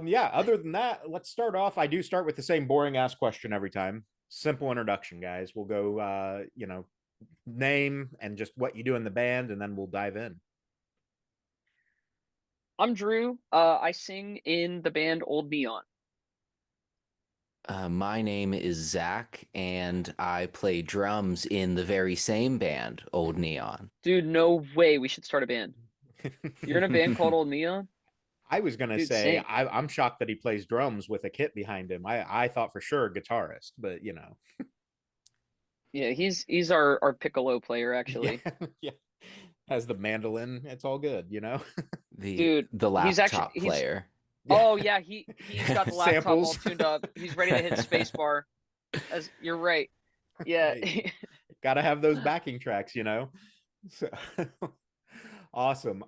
Yeah, other than that, let's start off. I do start with the same boring ass question every time. Simple introduction, guys. We'll go, name and just what you do in the band, and then we'll dive in. I'm Drew. I sing in the band Old Neon. My name is Zach, and I play drums in the very same band, Old Neon. Dude, no way we should start a band. You're in a band called Old Neon? I was gonna Dude, say sing. I'm shocked that he plays drums with a kit behind him. I thought for sure a guitarist, but Yeah, he's our piccolo player yeah, actually. yeah. Has the mandolin. It's all good. The Dude, the he's actually laptop he's player. Yeah, oh yeah, he's got the laptop all samples. tuned up. He's ready to hit spacebar. As you're right. Yeah. Hey, gotta have those backing tracks. So awesome.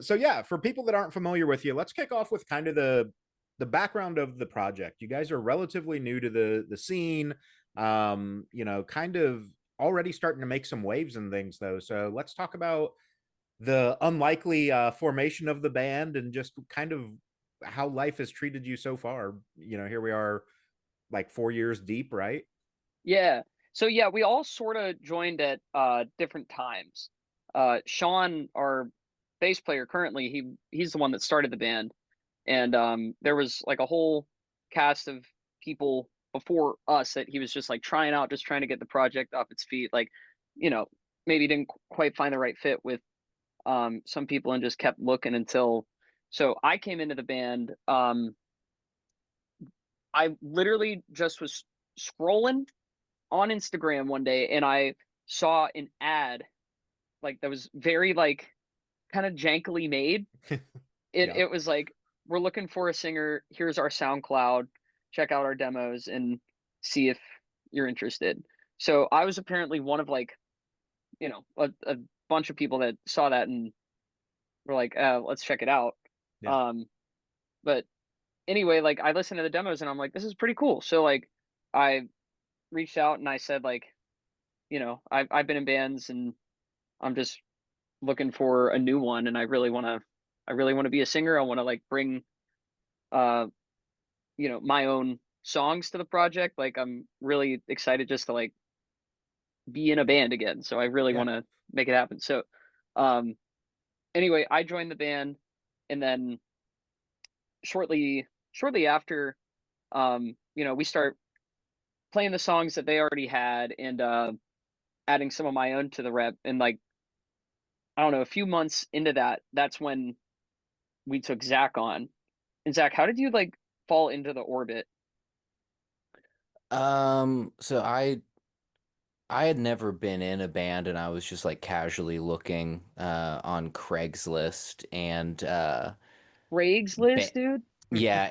So yeah, for people that aren't familiar with you, let's kick off with kind of the background of the project. You guys are relatively new to the scene, kind of already starting to make some waves and things though. So let's talk about the unlikely formation of the band and just kind of how life has treated you so far. Here we are like 4 years deep, right? Yeah. So yeah, we all sort of joined at different times. Sean, our bass player currently, he's the one that started the band. And there was like a whole cast of people before us that he was just like trying out, just trying to get the project off its feet. Like, you know, maybe didn't quite find the right fit with some people and just kept looking until. So I came into the band. I literally just was scrolling on Instagram one day and I saw an ad like that was very like kind of jankily made. It Yeah. it was like we're looking for a singer. Here's our SoundCloud. Check out our demos and see if you're interested. So I was apparently one of like a bunch of people that saw that and were like, let's check it out. Yeah. Um, but anyway, like I listened to the demos and I'm like, this is pretty cool. So like I reached out and I said like, I've been in bands and I'm just looking for a new one and I really want to be a singer. I want to like bring uh my own songs to the project. Like I'm really excited just to like be in a band again. So I really Yeah. want to make it happen. So um anyway, I joined the band and then shortly after we start playing the songs that they already had and adding some of my own to the rep and like I don't know, a few months into that, that's when we took Zach on. And Zach, how did you like fall into the orbit? So I had never been in a band, and I was just like casually looking on Craigslist and Craig's ba list, dude? yeah,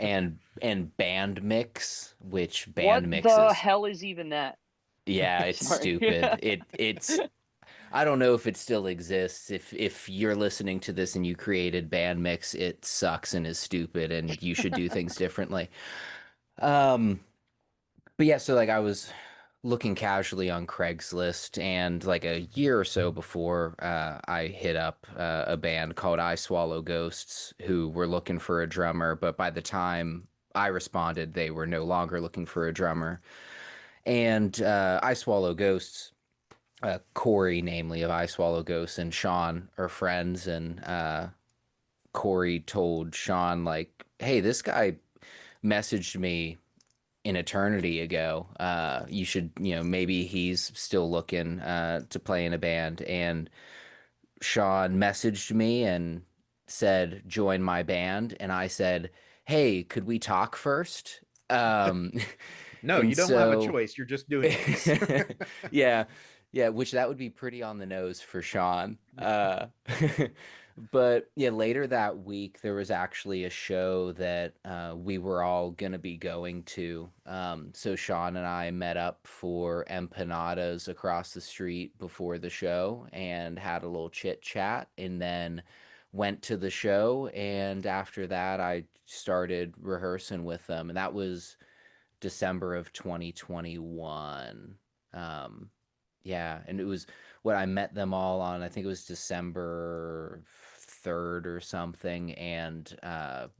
and Band Mix, which What Band Mix the is, hell is even that? yeah, it's Sorry. stupid. It's I don't know if it still exists. If you're listening to this and you created Band Mix, it sucks and is stupid, and you should do things differently. Um, but yeah, so like I was looking casually on Craigslist, and like a year or so before, I hit up a band called I Swallow Ghosts, who were looking for a drummer. But by the time I responded, they were no longer looking for a drummer. And I Swallow Ghosts, Corey, namely of I Swallow Ghosts, and Sean are friends, and Corey told Sean like, "Hey, this guy messaged me an eternity ago. You should, maybe he's still looking to play in a band." And Sean messaged me and said, "Join my band." And I said, "Hey, could we talk first?" Um, No, and you don't have a so, choice. You're just doing this. yeah, yeah, which that would be pretty on the nose for Sean. But yeah, later that week, there was actually a show that we were all gonna be going to. So Sean and I met up for empanadas across the street before the show and had a little chit chat, and then went to the show. And after that, I started rehearsing with them, and that was December of 2021. Um, yeah, and it was what I met them all on. I think it was December 3rd or something, and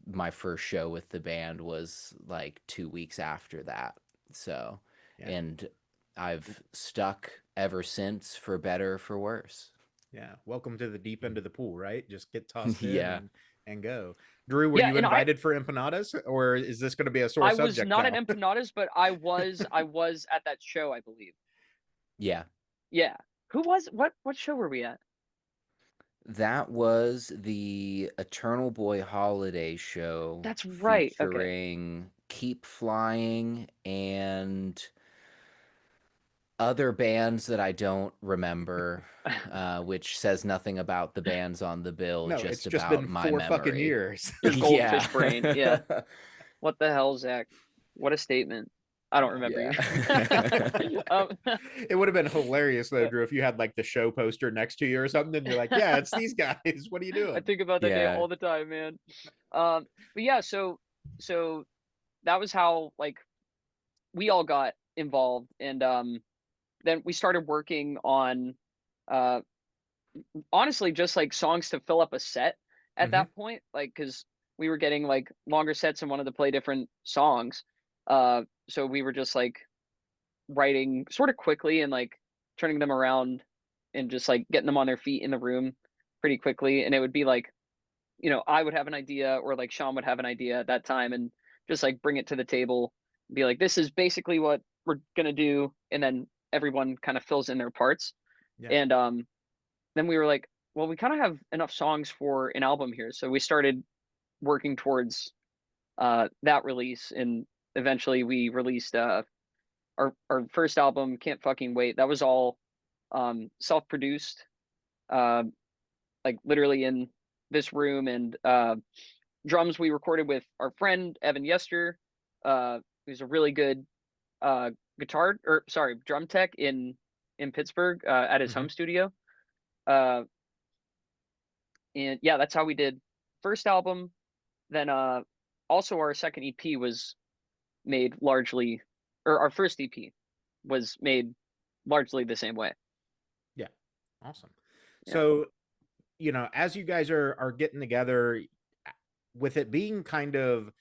my first show with the band was like 2 weeks after that. So, Yeah. and I've stuck ever since, for better or for worse. Yeah. Welcome to the deep end of the pool, right? Just get tossed in Yeah. and go. Drew, were Yeah, you and invited for empanadas, or is this going to be a sore I was subject not at now? Empanadas, but I was at that show, I believe. Yeah. Yeah. Who was what show were we at? That was the Eternal Boy Holiday show That's right. Okay. featuring Keep Flying and other bands that I don't remember, which says nothing about the bands on the bill, No, it's just just about been my 4 fucking memory. years. Your Yeah. goldfish brain. Yeah. What the hell, Zach? What a statement. I don't remember Yeah. you. It would have been hilarious though, Drew, if you had like the show poster next to you or something, and you're like, "Yeah, it's these guys. What are you I doing?" think about that day Yeah. all the time, man. But yeah, so that was how like we all got involved, and then we started working on uh honestly just like songs to fill up a set at Mhm. that point, like because we were getting like longer sets and wanted to play different songs. So we were just like writing sort of quickly and like turning them around and just like getting them on their feet in the room pretty quickly. And it would be like, I would have an idea or like Sean would have an idea at that time and just like bring it to the table, be like, this is basically what we're gonna do, and then everyone kind of fills in their parts. Yeah. And then we were like, well, we kind of have enough songs for an album here, so we started working towards that release, and eventually we released our first album, Can't Fucking Wait. That was all self-produced, uh, like literally in this room, and drums we recorded with our friend Evan Yester, who's a really good guitar or sorry drum tech in Pittsburgh at his Mhm. home studio. Uh, and yeah, that's how we did first album. Then also our second EP was made largely, or our first EP was made largely the same way. Yeah. Awesome. Yeah. So, as you guys are getting together, with it being kind of,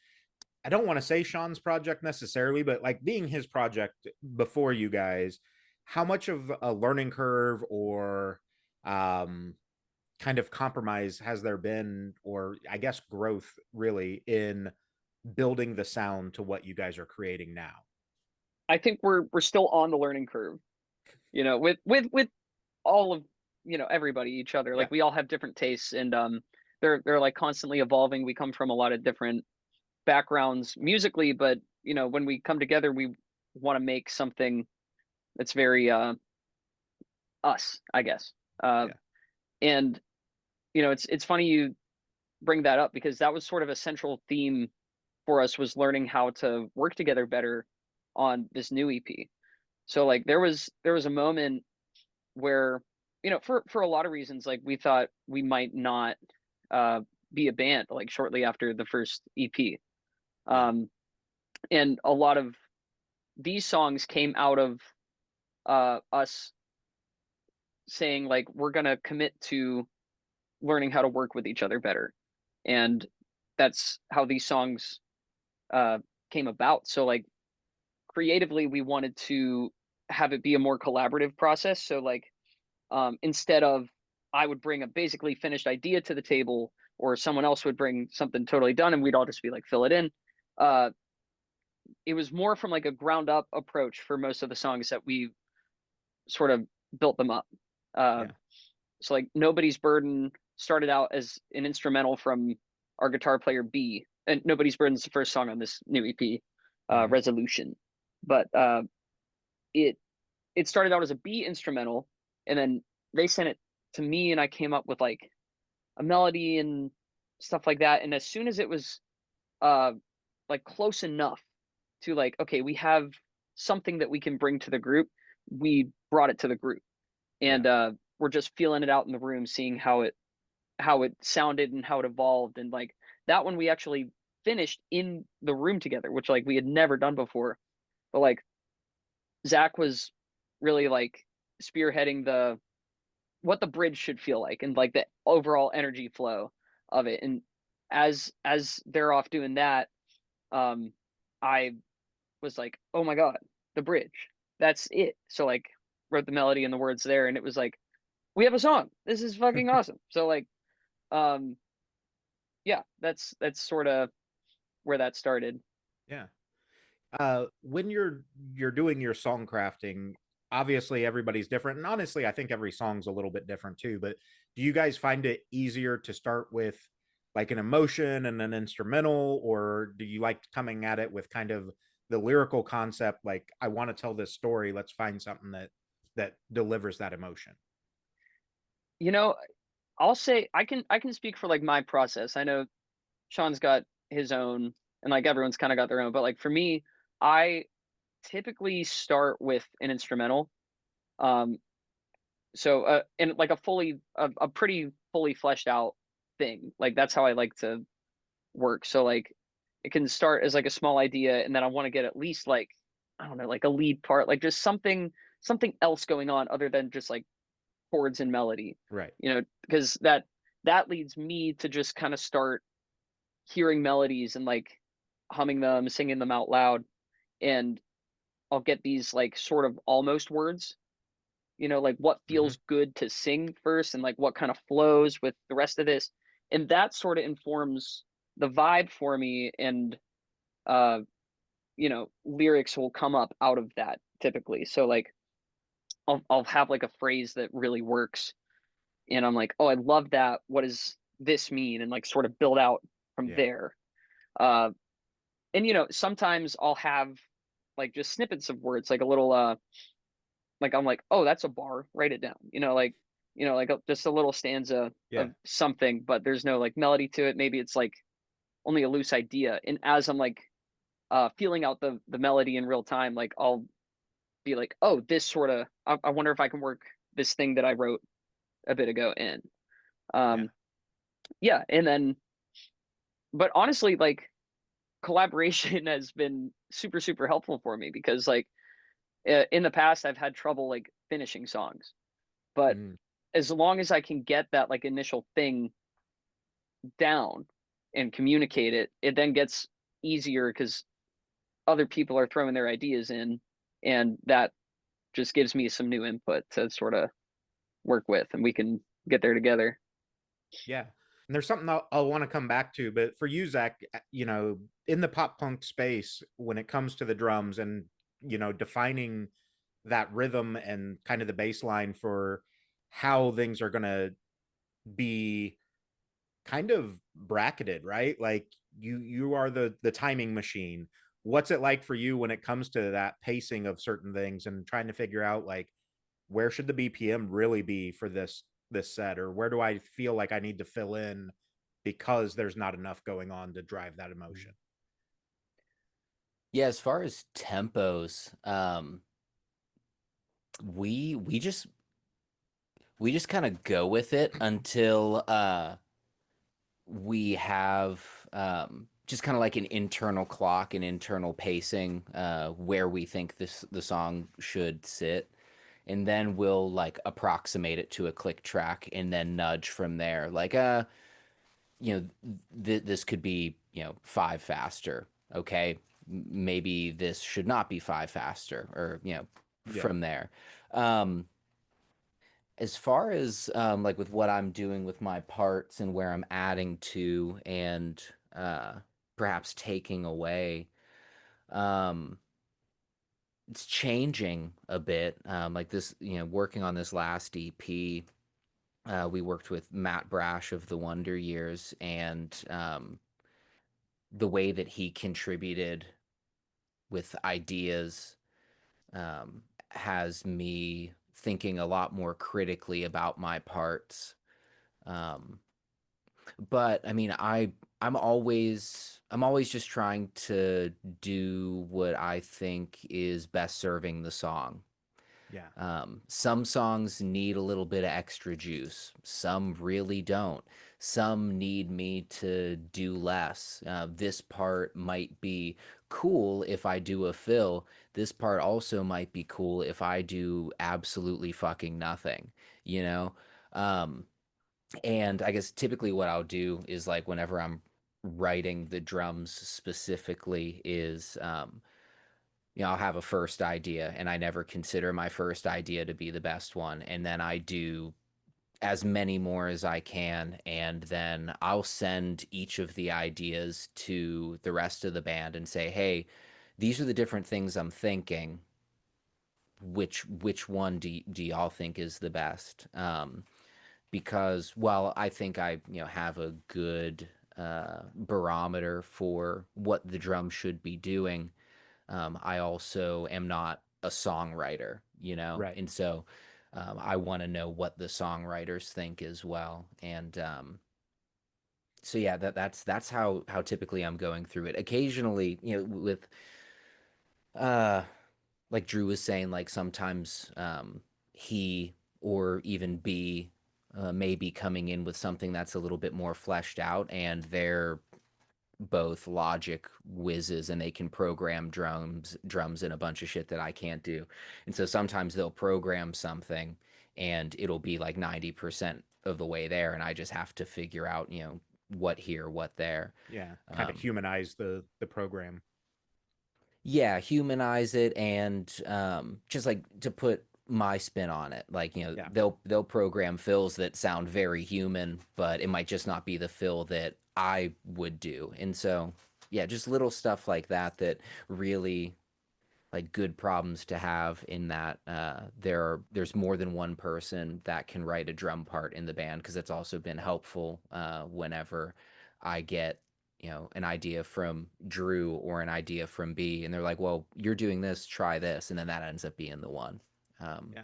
I don't want to say Sean's project necessarily, but like being his project before you guys, how much of a learning curve or um kind of compromise has there been, or I guess growth really, in building the sound to what you guys are creating now? I think we're still on the learning curve, with all of everybody, each other. Yeah. Like we all have different tastes, and they're like constantly evolving. We come from a lot of different backgrounds musically, but when we come together, we want to make something that's very us, I guess. Yeah. And it's funny you bring that up, because that was sort of a central theme for us, was learning how to work together better on this new EP. So like there was a moment where for a lot of reasons, like we thought we might not uh be a band like shortly after the first EP. Yeah. And a lot of these songs came out of us saying like we're going to commit to learning how to work with each other better. And that's how these songs uh came about. So like creatively we wanted to have it be a more collaborative process. So like instead of I would bring a basically finished idea to the table, or someone else would bring something totally done and we'd all just be like fill it in. Uh, it was more from like a ground up approach for most of the songs that we sort of built them up. Uh, Yeah. so like Nobody's Burden started out as an instrumental from our guitar player B, and Nobody's Burden is the first song on this new EP, Mhm. Resolution. But it it started out as a B instrumental, and then they sent it to me, and I came up with like a melody and stuff like that. And as soon as it was uh like close enough to like, okay, we have something that we can bring to the group, we brought it to the group. Yeah. And we're just feeling it out in the room, seeing how it sounded and how it evolved. And like that one we actually finished in the room together, which like we had never done before. But like Zach was really like spearheading what the bridge should feel like, and like the overall energy flow of it. And as they're off doing that, I was like, oh my god, the bridge, that's it. So like wrote the melody and the words there, and it was like, we have a song, this is fucking awesome. So like, um yeah, that's sort of where that started. Yeah. When you're doing your song crafting, obviously everybody's different, and honestly, I think every song's a little bit different too. But do you guys find it easier to start with like an emotion and an instrumental, or do you like coming at it with kind of the lyrical concept? Like, I want to tell this story. Let's find something that delivers that emotion. You know, I'll say I can speak for like my process. I know Sean's got his own, and like everyone's kind of got their own, but like for me, I typically start with an instrumental. Um, so and like a pretty fully fleshed out thing. Like that's how I like to work. So like it can start as like a small idea, and then I want to get at least like, I don't know, like a lead part, like just something else going on other than just like chords and melody. Right. Because that leads me to just kind of start hearing melodies and like humming them, singing them out loud, and I'll get these like sort of almost words, like what Hmm. feels good to sing first and like what kind of flows with the rest of this. And that sort of informs the vibe for me. And, uh, lyrics will come up out of that typically. So like I'll have like a phrase that really works, and I'm like, oh, I love that. What does this mean? And like sort of build out from Yeah. there. Uh, and sometimes I'll have like just snippets of words, like a little like I'm like, oh, that's a bar, write it down. Like just a little stanza Yeah. of something, but there's no like melody to it. Maybe it's like only a loose idea. And as I'm like feeling out the melody in real time, like I'll be like, oh, this sort of, I wonder if I can work this thing that I wrote a bit ago in. Yeah. Um, yeah, and then, but honestly, like collaboration has been super super helpful for me, because like in the past I've had trouble like finishing songs, but Mhm. as long as I can get that like initial thing down and communicate it, it then gets easier because other people are throwing their ideas in, and that just gives me some new input to sort of work with, and we can get there together. Yeah. And there's something I'll want to come back to, but for you, Zach, in the pop punk space, when it comes to the drums and, defining that rhythm and kind of the bass line for how things are going to be kind of bracketed, right? Like you are the timing machine. What's it like for you when it comes to that pacing of certain things and trying to figure out like where should the BPM really be for this set, or where do I feel like I need to fill in because there's not enough going on to drive that emotion? Yeah, as far as tempos, we just kind of go with it until we have just kind of like an internal clock, an internal pacing, where we think the song should sit, and then we'll like approximate it to a click track and then nudge from there. Like this could be, five faster. Okay, maybe this should not be five faster, or Yeah. from there. Um, as far as like with what I'm doing with my parts and where I'm adding to and uh, perhaps taking away, um, it's changing a bit. Like this, working on this last EP, we worked with Matt Brash of the Wonder Years, and the way that he contributed with ideas um, has me thinking a lot more critically about my parts. Um, but I mean, I'm always just trying to do what I think is best serving the song. Yeah. Some songs need a little bit of extra juice. Some really don't. Some need me to do less. This part might be cool if I do a fill. This part also might be cool if I do absolutely fucking nothing, you know? Um, and I guess typically what I'll do is like whenever I'm writing the drums specifically is I'll have a first idea and I never consider my first idea to be the best one. And then I do as many more as I can. And then I'll send each of the ideas to the rest of the band and say, hey, these are the different things I'm thinking. Which one do y'all think is the best? Because while I think I have a good barometer for what the drum should be doing, I also am not a songwriter, Right. and so I want to know what the songwriters think as well. And so yeah, that's how typically I'm going through it. Occasionally, with uh like Drew was saying, like sometimes he or even B may be coming in with something that's a little bit more fleshed out, and they're both logic whizzes and they can program drums and a bunch of shit that I can't do. And so sometimes they'll program something and it'll be like 90% of the way there, and I just have to figure out, what here, what there. Yeah. Kind of humanize the program. Yeah, humanize it, and just like to put my spin on it. Like, Yeah. they'll program fills that sound very human, but it might just not be the fill that I would do. And so, yeah, just little stuff like that that really like good problems to have, in that there's more than one person that can write a drum part in the band, because it's also been helpful whenever I get an idea from Drew or an idea from B, and they're like, well, you're doing this, try this, and then that ends up being the one. Yeah.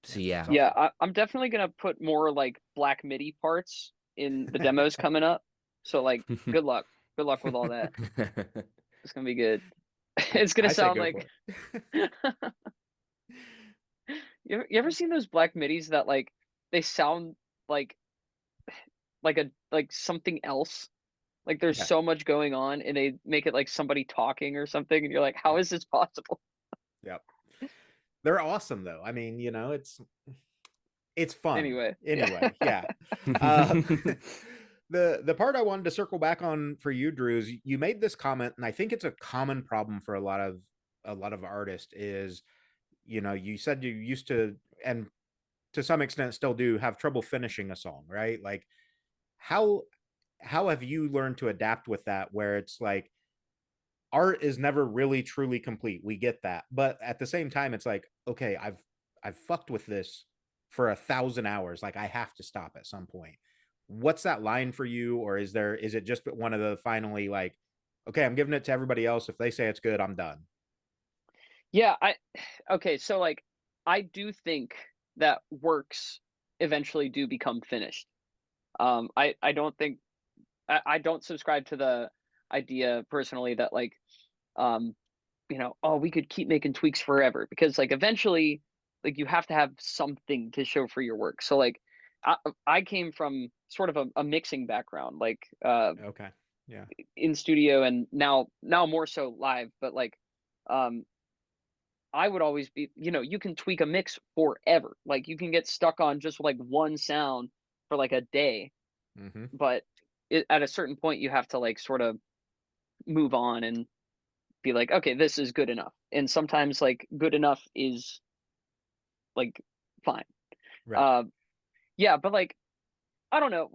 So Yeah. yeah. That's awesome. I'm definitely gonna put more like Black MIDI parts in the demos coming up. So like, good luck. Good luck with all that. It's gonna be good. It's gonna I say sound go like for it. you ever seen those Black MIDIs that like they sound like like something else? Like there's Yeah. so much going on and they make it like somebody talking or something, and you're like, how Yeah. is this possible? Yep. They're awesome though. I mean, it's fun. Anyway, yeah. Anyway, yeah. Um, the part I wanted to circle back on for you, Drew, is you made this comment, and I think it's a common problem for a lot of artists is, you said you used to, and to some extent still do, have trouble finishing a song, right? Like how how have you learned to adapt with that, where it's like art is never really truly complete. We get that. But at the same time, it's like, okay, I've fucked with this for 1,000 hours. Like I have to stop at some point. What's that line for you? Or is it just one of the finally like, okay, I'm giving it to everybody else. If they say it's good, I'm done. Yeah, okay, so like I do think that works eventually do become finished. I don't think I don't subscribe to the idea personally that like um oh, we could keep making tweaks forever, because like eventually like you have to have something to show for your work. So like I I came from sort of a mixing background, like Okay. Yeah. in studio, and now more so live, but like um I would always be, you can tweak a mix forever. Like you can get stuck on just like one sound for like a day, Mm-hmm. but at a certain point you have to like sort of move on and be like, okay, this is good enough. And sometimes like good enough is like fine. Right. Uh, yeah, but like I don't know,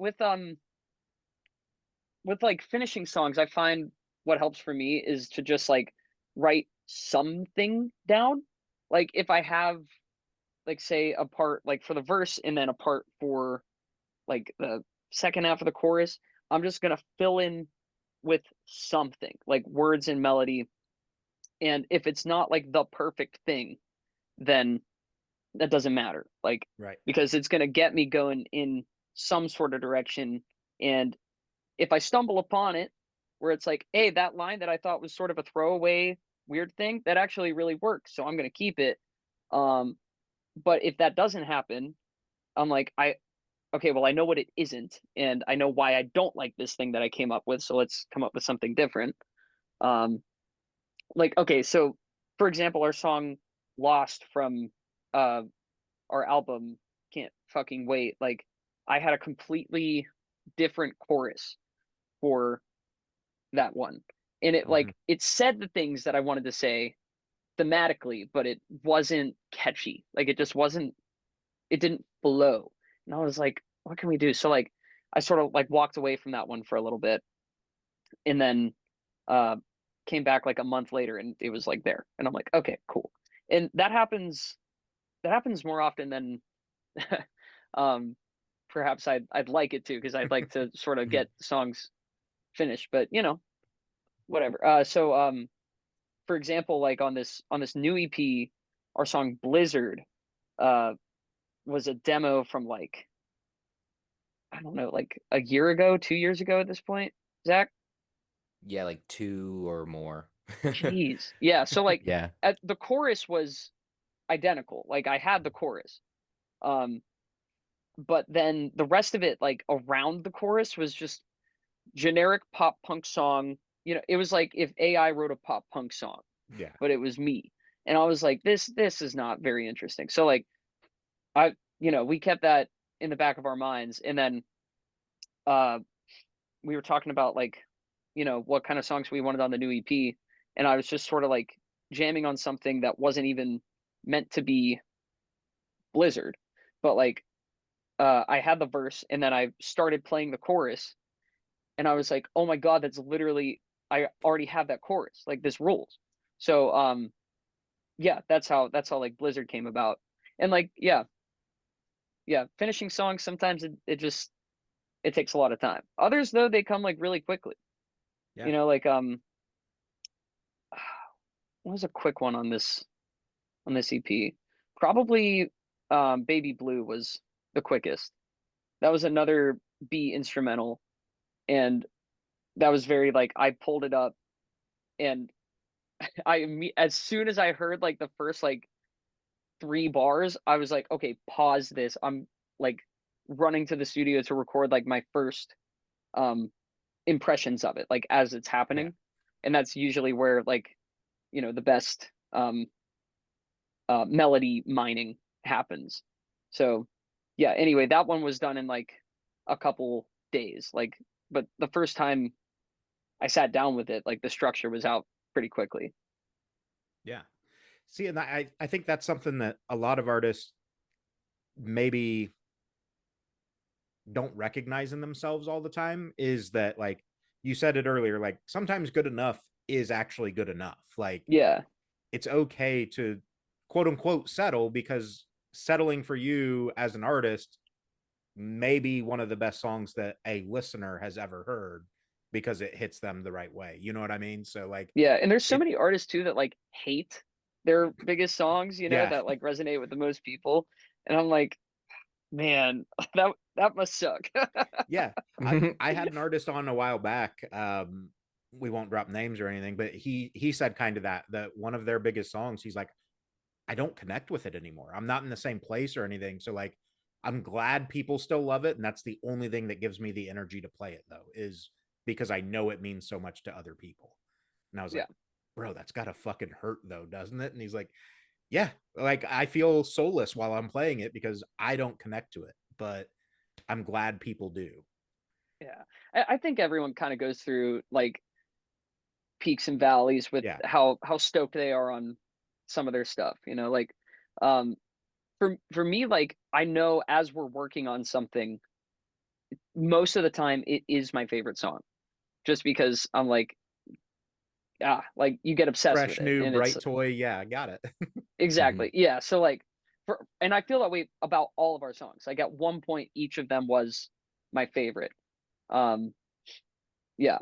with like finishing songs, I find what helps for me is to just like write something down. Like if I have like say a part like for the verse and then a part for like the second half of the chorus, I'm just gonna fill in with something like words and melody. And if it's not like the perfect thing, then that doesn't matter. Like Right. because it's gonna get me going in some sort of direction. And if I stumble upon it where it's like, hey, that line that I thought was sort of a throwaway weird thing, that actually really works. So I'm gonna keep it. Um, but if that doesn't happen, I'm like, okay, well, I know what it isn't, and I know why I don't like this thing that I came up with. So let's come up with something different. Um, like, okay, so for example, our song "Lost" from uh, our album can't fucking wait. Like I had a completely different chorus for that one. And it Mhm. it said the things that I wanted to say thematically, but it wasn't catchy. Like it just wasn't, it didn't flow. And I was like, what can we do? So like I sort of like walked away from that one for a little bit, and then uh came back like a month later and it was like there. And I'm like, okay, cool. And that happens more often than um perhaps I'd like it to, because I'd like to sort of get songs finished, but you know, whatever. For example, like on this new EP, our song Blizzard uh was a demo from like, I don't know, like a year ago, 2 years ago at this point, Zach. Yeah, like 2 or more. Jeez. Yeah, so like Yeah. the chorus was identical. Like I had the chorus. Um but then the rest of it, like around the chorus, was just generic pop punk song. You know, it was like if AI wrote a pop punk song, Yeah. but it was me. And I was like, this is not very interesting. So like I, you know, we kept that in the back of our minds. And then uh we were talking about like, you know, what kind of songs we wanted on the new EP. And I was just sort of like jamming on something that wasn't even meant to be Blizzard. But like I had the verse and then I started playing the chorus, and I was like, "Oh my god, that's literally, I already have that chorus. Like this rules." So yeah, that's how like Blizzard came about. And like yeah, finishing songs sometimes it just, it takes a lot of time. Others though, they come like really quickly. Yeah. You know, like what was a quick one on this EP? Probably Baby Blue was the quickest. That was another B instrumental, and that was very like I pulled it up, and as soon as I heard like the first like 3 bars, I was like, okay, pause this. I'm like running to the studio to record like my first um impressions of it, like as it's Yeah. happening. And that's usually where like, you know, the best melody mining happens. So yeah, anyway, that one was done in like a couple days. Like, but the first time I sat down with it, like the structure was out pretty quickly. Yeah. See, and I think that's something that a lot of artists maybe don't recognize in themselves all the time, is that like you said it earlier, like sometimes good enough is actually good enough. Like Yeah. it's okay to quote unquote settle, because settling for you as an artist may be one of the best songs that a listener has ever heard, because it hits them the right way. You know what I mean? So like Yeah, and there's so it many artists too that like hate their biggest songs, you know, yeah. that like resonate with the most people. And I'm like, man, that must suck. Yeah. I had an artist on a while back. We won't drop names or anything, but he said kind of that one of their biggest songs, he's like, I don't connect with it anymore. I'm not in the same place or anything. So like I'm glad people still love it. And that's the only thing that gives me the energy to play it, though, is because I know it means so much to other people. And I was Yeah. like, bro, that's gotta fucking hurt though, doesn't it? And he's like, yeah, like I feel soulless while I'm playing it because I don't connect to it, but I'm glad people do. Yeah. I think everyone kind of goes through like peaks and valleys with Yeah. how stoked they are on some of their stuff, you know, like um for me, like I know as we're working on something, most of the time it is my favorite song, just because I'm like, ah, like you get obsessed with Fresh, it new, and it's bright toy. Yeah, I got it. exactly. Yeah. So like and I feel that way about all of our songs. Like at one point each of them was my favorite. Um yeah.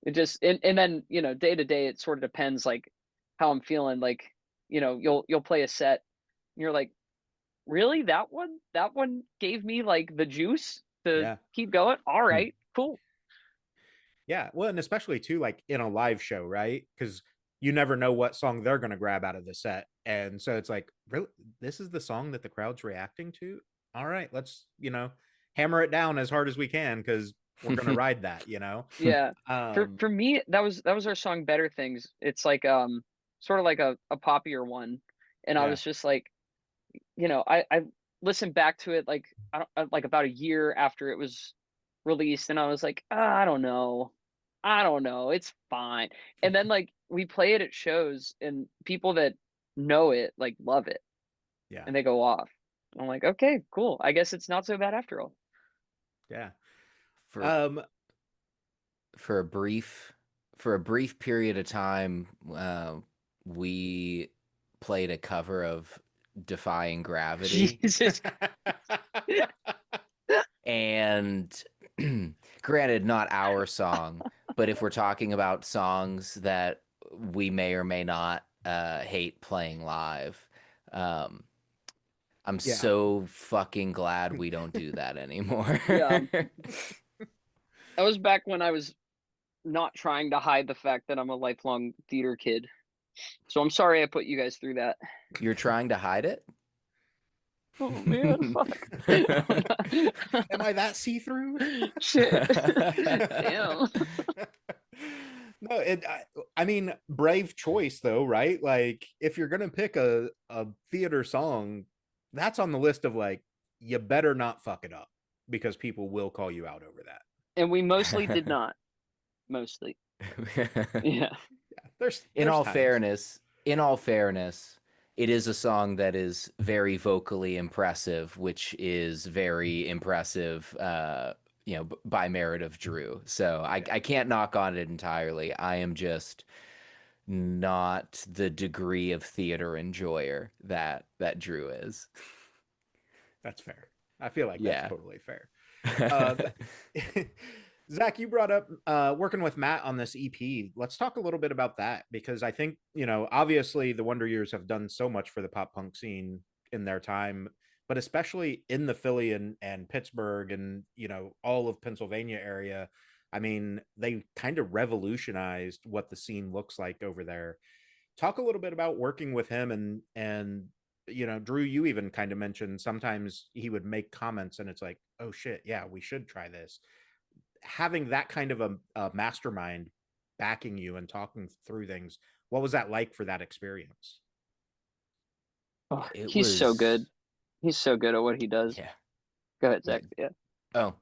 It just, and then, you know, day to day it sort of depends like how I'm feeling. Like, you know, you'll play a set and you're like, really? That one gave me like the juice to Yeah. keep going. All Hmm. right, cool. Yeah. Well, and especially too, like in a live show, right? Because you never know what song they're going to grab out of the set. And so it's like, really, this is the song that the crowd's reacting to? All right, let's, hammer it down as hard as we can, because we're going to ride that, Yeah. Um, For me, that was our song Better Things. It's like sort of like a poppier one. And I yeah. was just like, you know, listened back to it like I don't like about a year after it was released, and I was like, I don't know. I don't know. It's fine. And then like we play it at shows and people that know it like love it Yeah. and they go off. I'm like, okay, cool. I guess it's not so bad after all. Yeah. For for a brief period of time, we played a cover of Defying Gravity. Jesus. And granted, not our song, but if we're talking about songs that we may or may not hate playing live, um, I'm Yeah. so fucking glad we don't do that anymore. Yeah. That was back when I was not trying to hide the fact that I'm a lifelong theater kid. So I'm sorry I put you guys through that. You're trying to hide it? Oh man, fuck. Am I that see-through? Shit. Damn. No, I mean, brave choice though, right? Like, if you're gonna pick a theater song, that's on the list of like, you better not fuck it up because people will call you out over that. And we mostly did not. Mostly. Yeah. Yeah, there's in all times. fairness, it is a song that is very vocally impressive, which is very impressive, by merit of Drew. So I can't knock on it entirely. I am just not the degree of theater enjoyer that Drew is. That's fair. I feel like Yeah. that's totally fair. Zach, you brought up working with Matt on this EP. Let's talk a little bit about that because I think, obviously the Wonder Years have done so much for the pop punk scene in their time, but especially in the Philly and Pittsburgh and, all of Pennsylvania area. I mean, they kind of revolutionized what the scene looks like over there. Talk a little bit about working with him and Drew, you even kind of mentioned sometimes he would make comments and it's like, oh shit, yeah, we should try this. Having that kind of a mastermind backing you and talking through things, what was that like for that experience? Oh, It he's so was, good. He's so good at what he does. yeah. Go ahead, Zach. Yeah. Oh,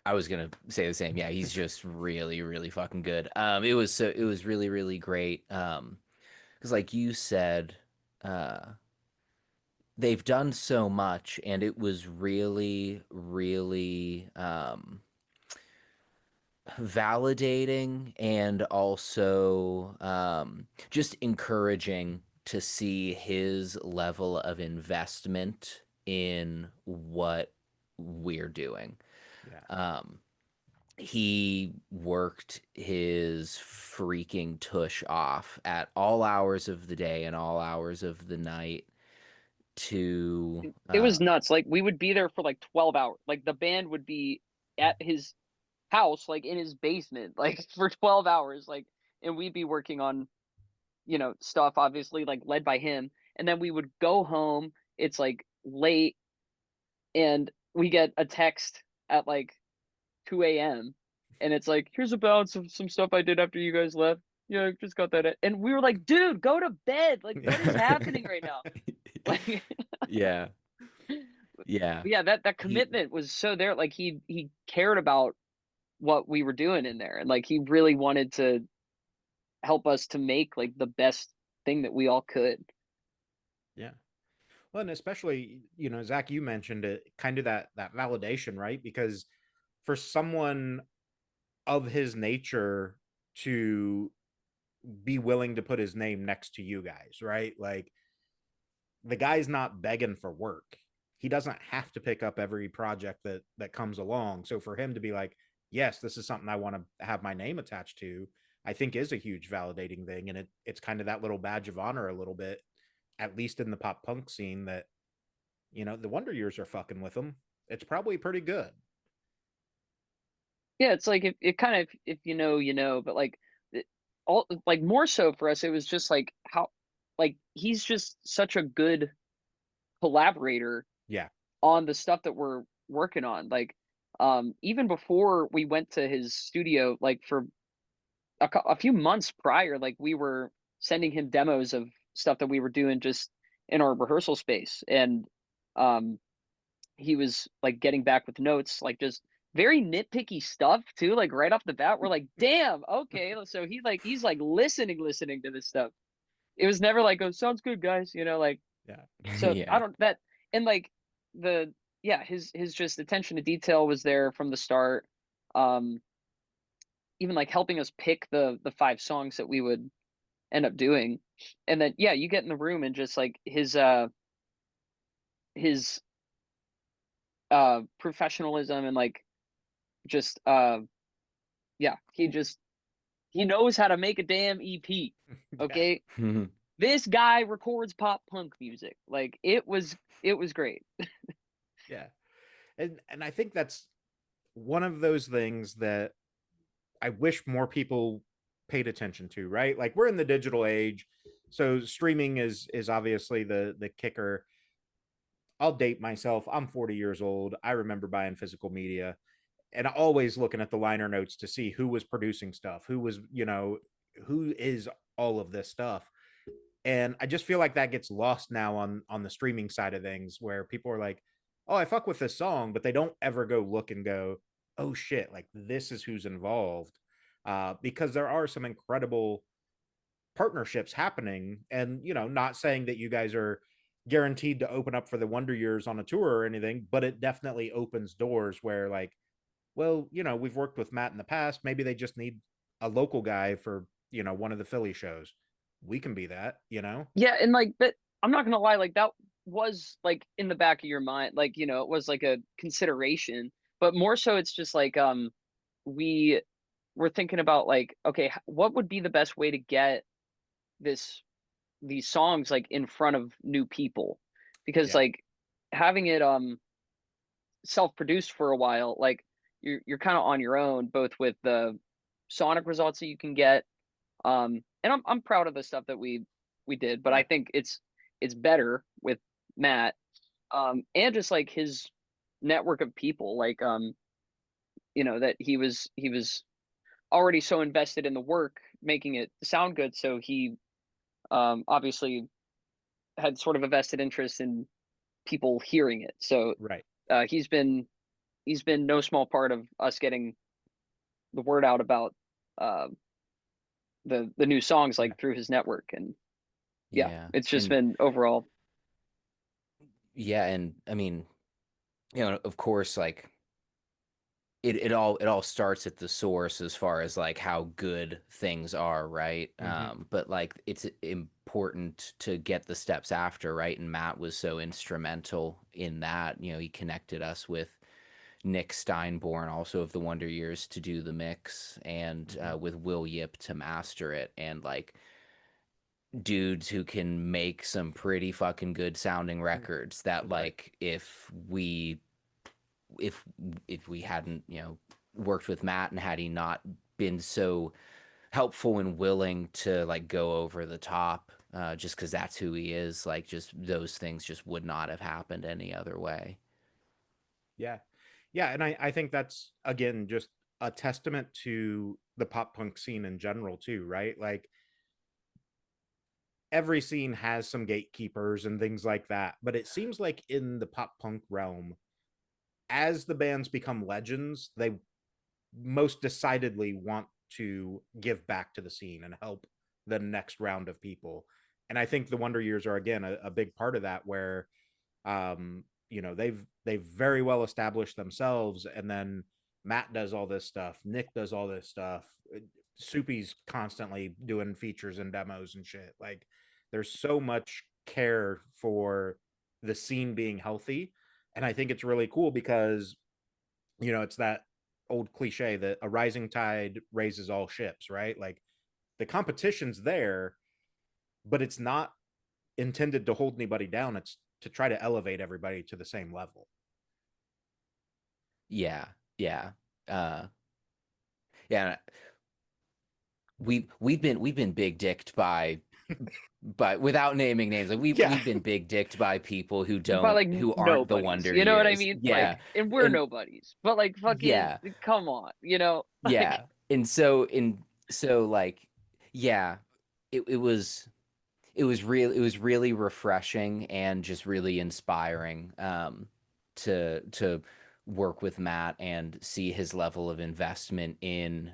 I was gonna say the same. Yeah, he's just really, really fucking good. It was really, really great. Because like you said, uh, they've done so much, and it was really, really validating and also just encouraging to see his level of investment in what we're doing. Yeah. He worked his freaking tush off at all hours of the day and all hours of the night to It was nuts. Like we would be there for like 12 hours. Like the band would be at his house, like in his basement, like for 12 hours, like, and we'd be working on, stuff obviously like led by him. And then we would go home. It's like late and we get a text at like 2 a.m. and it's like, here's a balance of some stuff I did after you guys left. Yeah, I just got that. And we were like, dude, go to bed. Like, what is happening right now? Like, yeah. Yeah. yeah, that He commitment was so there. Like he cared about what we were doing in there, and like he really wanted to help us to make like the best thing that we all could. Yeah. Well, and especially, Zach, you mentioned it, kind of that validation, right? Because for someone of his nature to be willing to put his name next to you guys, right? Like, the guy's not begging for work. He doesn't have to pick up every project that comes along. So for him to be like, yes, this is something I want to have my name attached to, I think is a huge validating thing. And it's kind of that little badge of honor a little bit, at least in the pop punk scene, that the Wonder Years are fucking with him. It's probably pretty good. Yeah, it's like if it kind of, if but like all like more so for us, it was just like how like he's just such a good collaborator Yeah. on the stuff that we're working on. Like even before we went to his studio, like for a few months prior, like we were sending him demos of stuff that we were doing just in our rehearsal space. And he was like getting back with notes, like just very nitpicky stuff too. Like right off the bat, we're like, damn, okay. So he's like listening to this stuff. It was never like, oh, sounds good, guys. Like Yeah. so I Yeah. don't that and like the yeah his just attention to detail was there from the start. Um, even like helping us pick the 5 songs that we would end up doing, and then yeah, you get in the room and just like his professionalism and like just yeah, he knows how to make a damn EP. Yeah. Okay, this guy records pop punk music. Like it was great. Yeah. And I think that's one of those things that I wish more people paid attention to, right? Like we're in the digital age, so streaming is obviously the kicker. I'll date myself. I'm 40 years old. I remember buying physical media and always looking at the liner notes to see who was producing stuff, who was, who is all of this stuff. And I just feel like that gets lost now on the streaming side of things where people are like, "Oh, I fuck with this song," but they don't ever go look and go, "Oh shit, like this is who's involved." Because there are some incredible partnerships happening, and not saying that you guys are guaranteed to open up for the Wonder Years on a tour or anything, but it definitely opens doors where like, well, we've worked with Matt in the past. Maybe they just need a local guy for, one of the Philly shows. We can be that. Yeah, and like but I'm not gonna lie, like that was like in the back of your mind, like it was like a consideration, but more so it's just like we were thinking about like, okay, what would be the best way to get this these songs like in front of new people, because Yeah. like having it self-produced for a while, like you're kind of on your own, both with the sonic results that you can get, and I'm proud of the stuff that we did, but I Yeah. think it's better with Matt, and just like his network of people, like that he was already so invested in the work, making it sound good, so he obviously had sort of a vested interest in people hearing it. So Right. he's been no small part of us getting the word out about uh, the new songs, Yeah. like through his network, and yeah, Yeah. it's just And been overall. yeah, and I mean, of course, like it all starts at the source as far as like how good things are, right? Hmm. But like it's important to get the steps after, right? And Matt was so instrumental in that. He connected us with Nick Steinborn, also of the Wonder Years, to do the mix, and Hmm. with Will Yip to master it, and like dudes who can make some pretty fucking good sounding records that Right. like if if we hadn't worked with Matt, and had he not been so helpful and willing to like go over the top, just because that's who he is, like just those things just would not have happened any other way. Yeah. Yeah. And I think that's, again, just a testament to the pop punk scene in general, too, right? Like every scene has some gatekeepers and things like that. But it seems like in the pop punk realm, as the bands become legends, they most decidedly want to give back to the scene and help the next round of people. And I think the Wonder Years are, again, a big part of that, where they've very well established themselves, and then Matt does all this stuff, Nick does all this stuff, Soupy's constantly doing features and demos and shit. Like there's so much care for the scene being healthy, and I think it's really cool because it's that old cliche that a rising tide raises all ships, right? Like the competition's there, but it's not intended to hold anybody down. It's to try to elevate everybody to the same level. Yeah, yeah, uh, yeah. We've been big dicked by, but without naming names, like we've Yeah. we've been big dicked by people By like who aren't the nobodies, Wonder you know what I Years. mean? Yeah, Like, and we're and nobodies, but like fucking yeah, come on, like yeah, and so like yeah, it was it was really refreshing and just really inspiring to work with Matt and see his level of investment in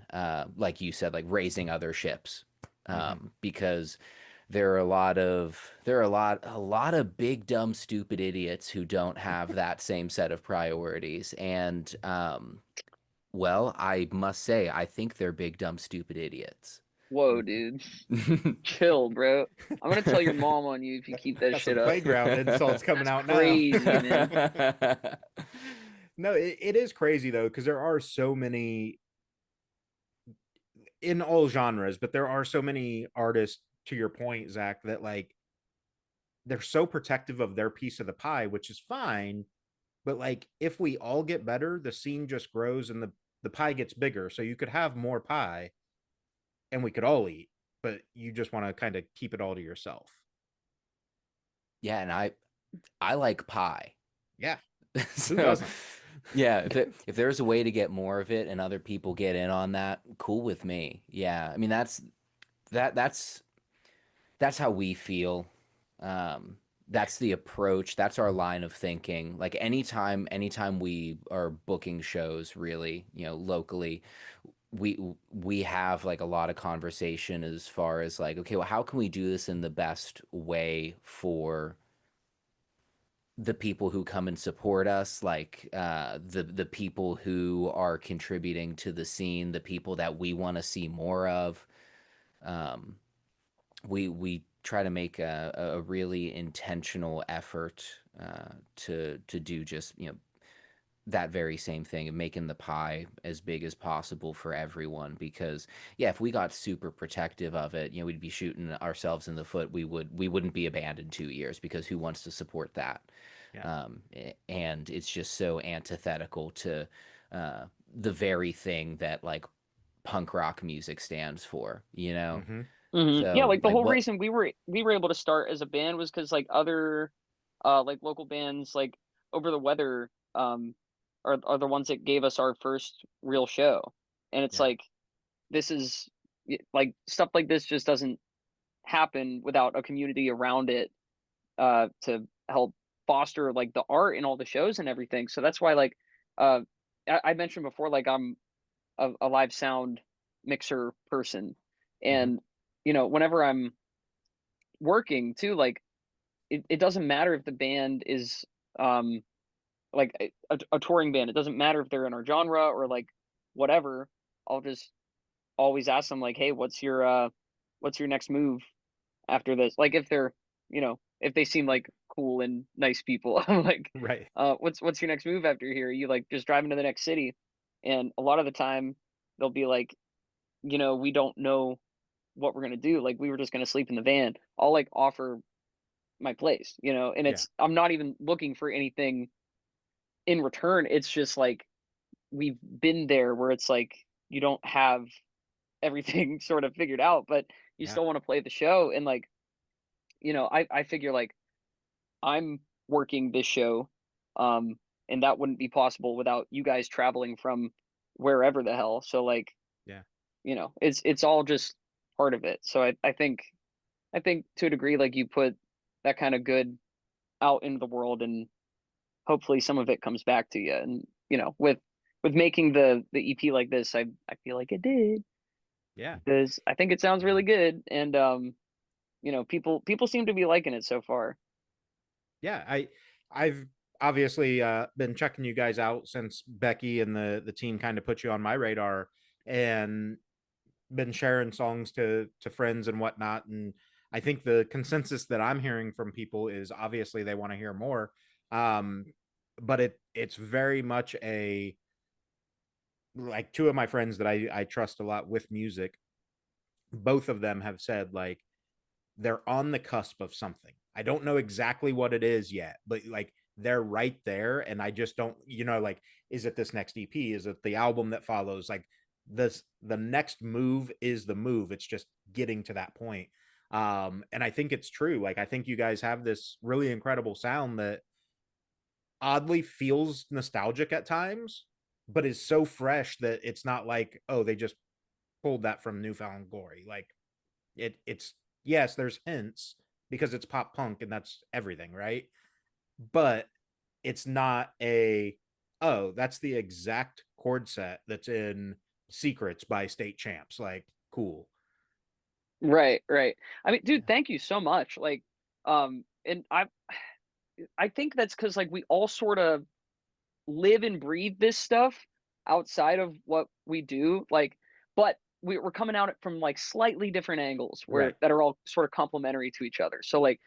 like you said, like raising other ships. Because there are a lot of big dumb stupid idiots who don't have that same set of priorities. And well, I must say I think they're big dumb stupid idiots. Whoa, dude. Chill, bro. I'm gonna tell your mom on you if you keep that Got shit some up. playground insults coming That's out crazy, man. now. No, it is crazy though, because there are so many in all genres, but there are so many artists, to your point, Zach, that like they're so protective of their piece of the pie, which is fine. But like if we all get better, the scene just grows and the pie gets bigger. So you could have more pie and we could all eat, but you just want to kind of keep it all to yourself. Yeah, and I like pie. Yeah. Who So doesn't? yeah, if there's a way to get more of it and other people get in on that, cool with me. Yeah, I mean that's that's how we feel. Um, that's the approach. That's our line of thinking. Like anytime we are booking shows, really, you know, locally, we have like a lot of conversation as far as like, okay, well, how can we do this in the best way for the people who come and support us, like the people who are contributing to the scene, the people that we want to see more of. Um, we try to make a really intentional effort to do just that very same thing of making the pie as big as possible for everyone. Because yeah, if we got super protective of it, we'd be shooting ourselves in the foot. We wouldn't be a band in 2 years, because who wants to support that? Yeah. And it's just so antithetical to the very thing that like punk rock music stands for, you know? Mm-hmm. Yeah, So like the like whole what reason we were able to start as a band was because like other like local bands like Over the Weather are the ones that gave us our first real show. And it's Yeah. like this is like stuff like this just doesn't happen without a community around it to help foster like the art and all the shows and everything. So that's why like uh I mentioned before like I'm a live sound mixer person. Mm-hmm. And whenever I'm working too, like it doesn't matter if the band is um like a touring band. It doesn't matter if they're in our genre or like whatever. I'll just always ask them like, hey, what's your next move after this? Like if they're if they seem like cool and nice people, I'm like, Right. what's your next move after here? You like just driving to the next city? And a lot of the time they'll be like, we don't know what we're gonna do. Like we were just gonna sleep in the van. I'll like offer my place, and Yeah. I'm not even looking for anything in return. It's just like we've been there where it's like you don't have everything sort of figured out, but you Yeah. still want to play the show. And like, I figure like I'm working this show, and that wouldn't be possible without you guys traveling from wherever the hell. So like, Yeah. it's all just part of it. So I think to a degree, like you put that kind of good out into the world, and hopefully some of it comes back to you. And with making the EP like this, I feel like it did, Yeah. because I think it sounds really good. And people seem to be liking it so far. Yeah, I've obviously been checking you guys out since Becky and the team kind of put you on my radar, and been sharing songs to friends and whatnot. And I think the consensus that I'm hearing from people is obviously they want to hear more. Um, but it's very much a, like, two of my friends that I trust a lot with music, both of them have said like they're on the cusp of something. I don't know exactly what it is yet, but like they're right there. And I just don't, like, is it this next EP? Is it the album that follows? Like the next move is the move. It's just getting to that point. And I think it's true. Like, I think you guys have this really incredible sound that oddly feels nostalgic at times, but is so fresh that it's not like, oh, they just pulled that from Newfound Glory. Like it's yes, there's hints, because it's pop punk and that's everything, right? But it's not a, oh, that's the exact chord set that's in Secrets by State Champs. Like, cool. Right, right. I mean, dude, thank you so much. Like, and I think that's because like we all sort of live and breathe this stuff outside of what we do. Like, but we're coming at it from like slightly different angles where Right. that are all sort of complementary to each other. So like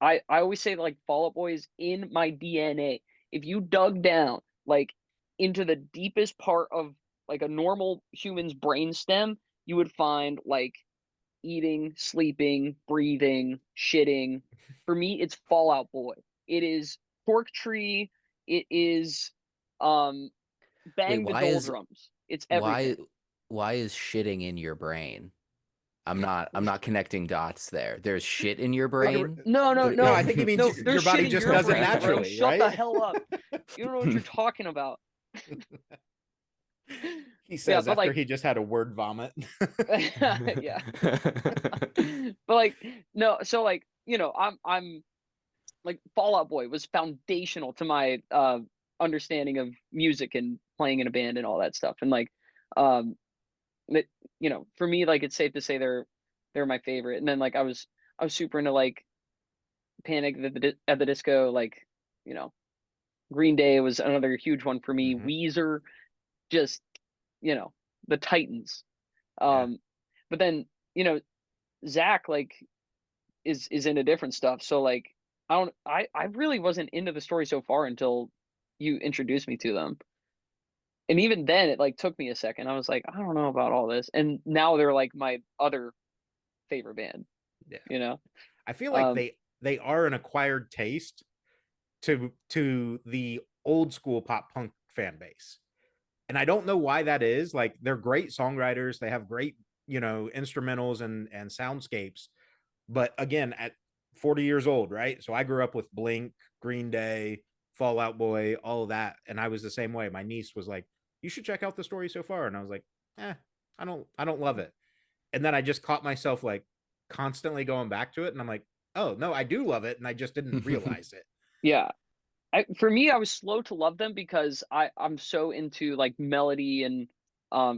I always say like Fall Out Boy is in my DNA. If you dug down like into the deepest part of like a normal human's brainstem, you would find like eating, sleeping, breathing, shitting. For me, it's Fall Out Boy. It is Pork Tree. It is um Wait, Bang the Doldrums. It's why everything. why is shitting in your brain? I'm not connecting dots there. There's shit in your brain? No, no, No, no, I think he means no. your There's body shit in just your does it brain, bro. naturally, Shut the right? hell up. You don't know what you're talking about. He Yeah, says but after like, he just had a word vomit. yeah. But like, no. So like, I'm like Fall Out Boy was foundational to my understanding of music and playing in a band and all that stuff. And like, um, it, for me, like it's safe to say they're my favorite. And then like I was super into like Panic at the Disco, like you know Green Day was another huge one for me. Mhm. Weezer, just you know the Titans. Yeah. Um, but then Zach like is into different stuff. So like I really wasn't into the story so far until you introduced me to them. And even then it like took me a second. I was like, I don't know about all this. And now they're like my other favorite band, Yeah. you know? I feel like Um they are an acquired taste to the old school pop punk fan base. And I don't know why that is. Like, they're great songwriters, they have great, instrumentals and soundscapes. But again, at 40 years old, right? So I grew up with Blink, Green Day, Fall Out Boy, all of that. And I was the same way. My niece was like, you should check out the story so far. And I was like, I don't love it. And then I just caught myself like constantly going back to it. And I'm like, oh no, I do love it. And I just didn't realize it. yeah. For me I was slow to love them because I'm so into like melody and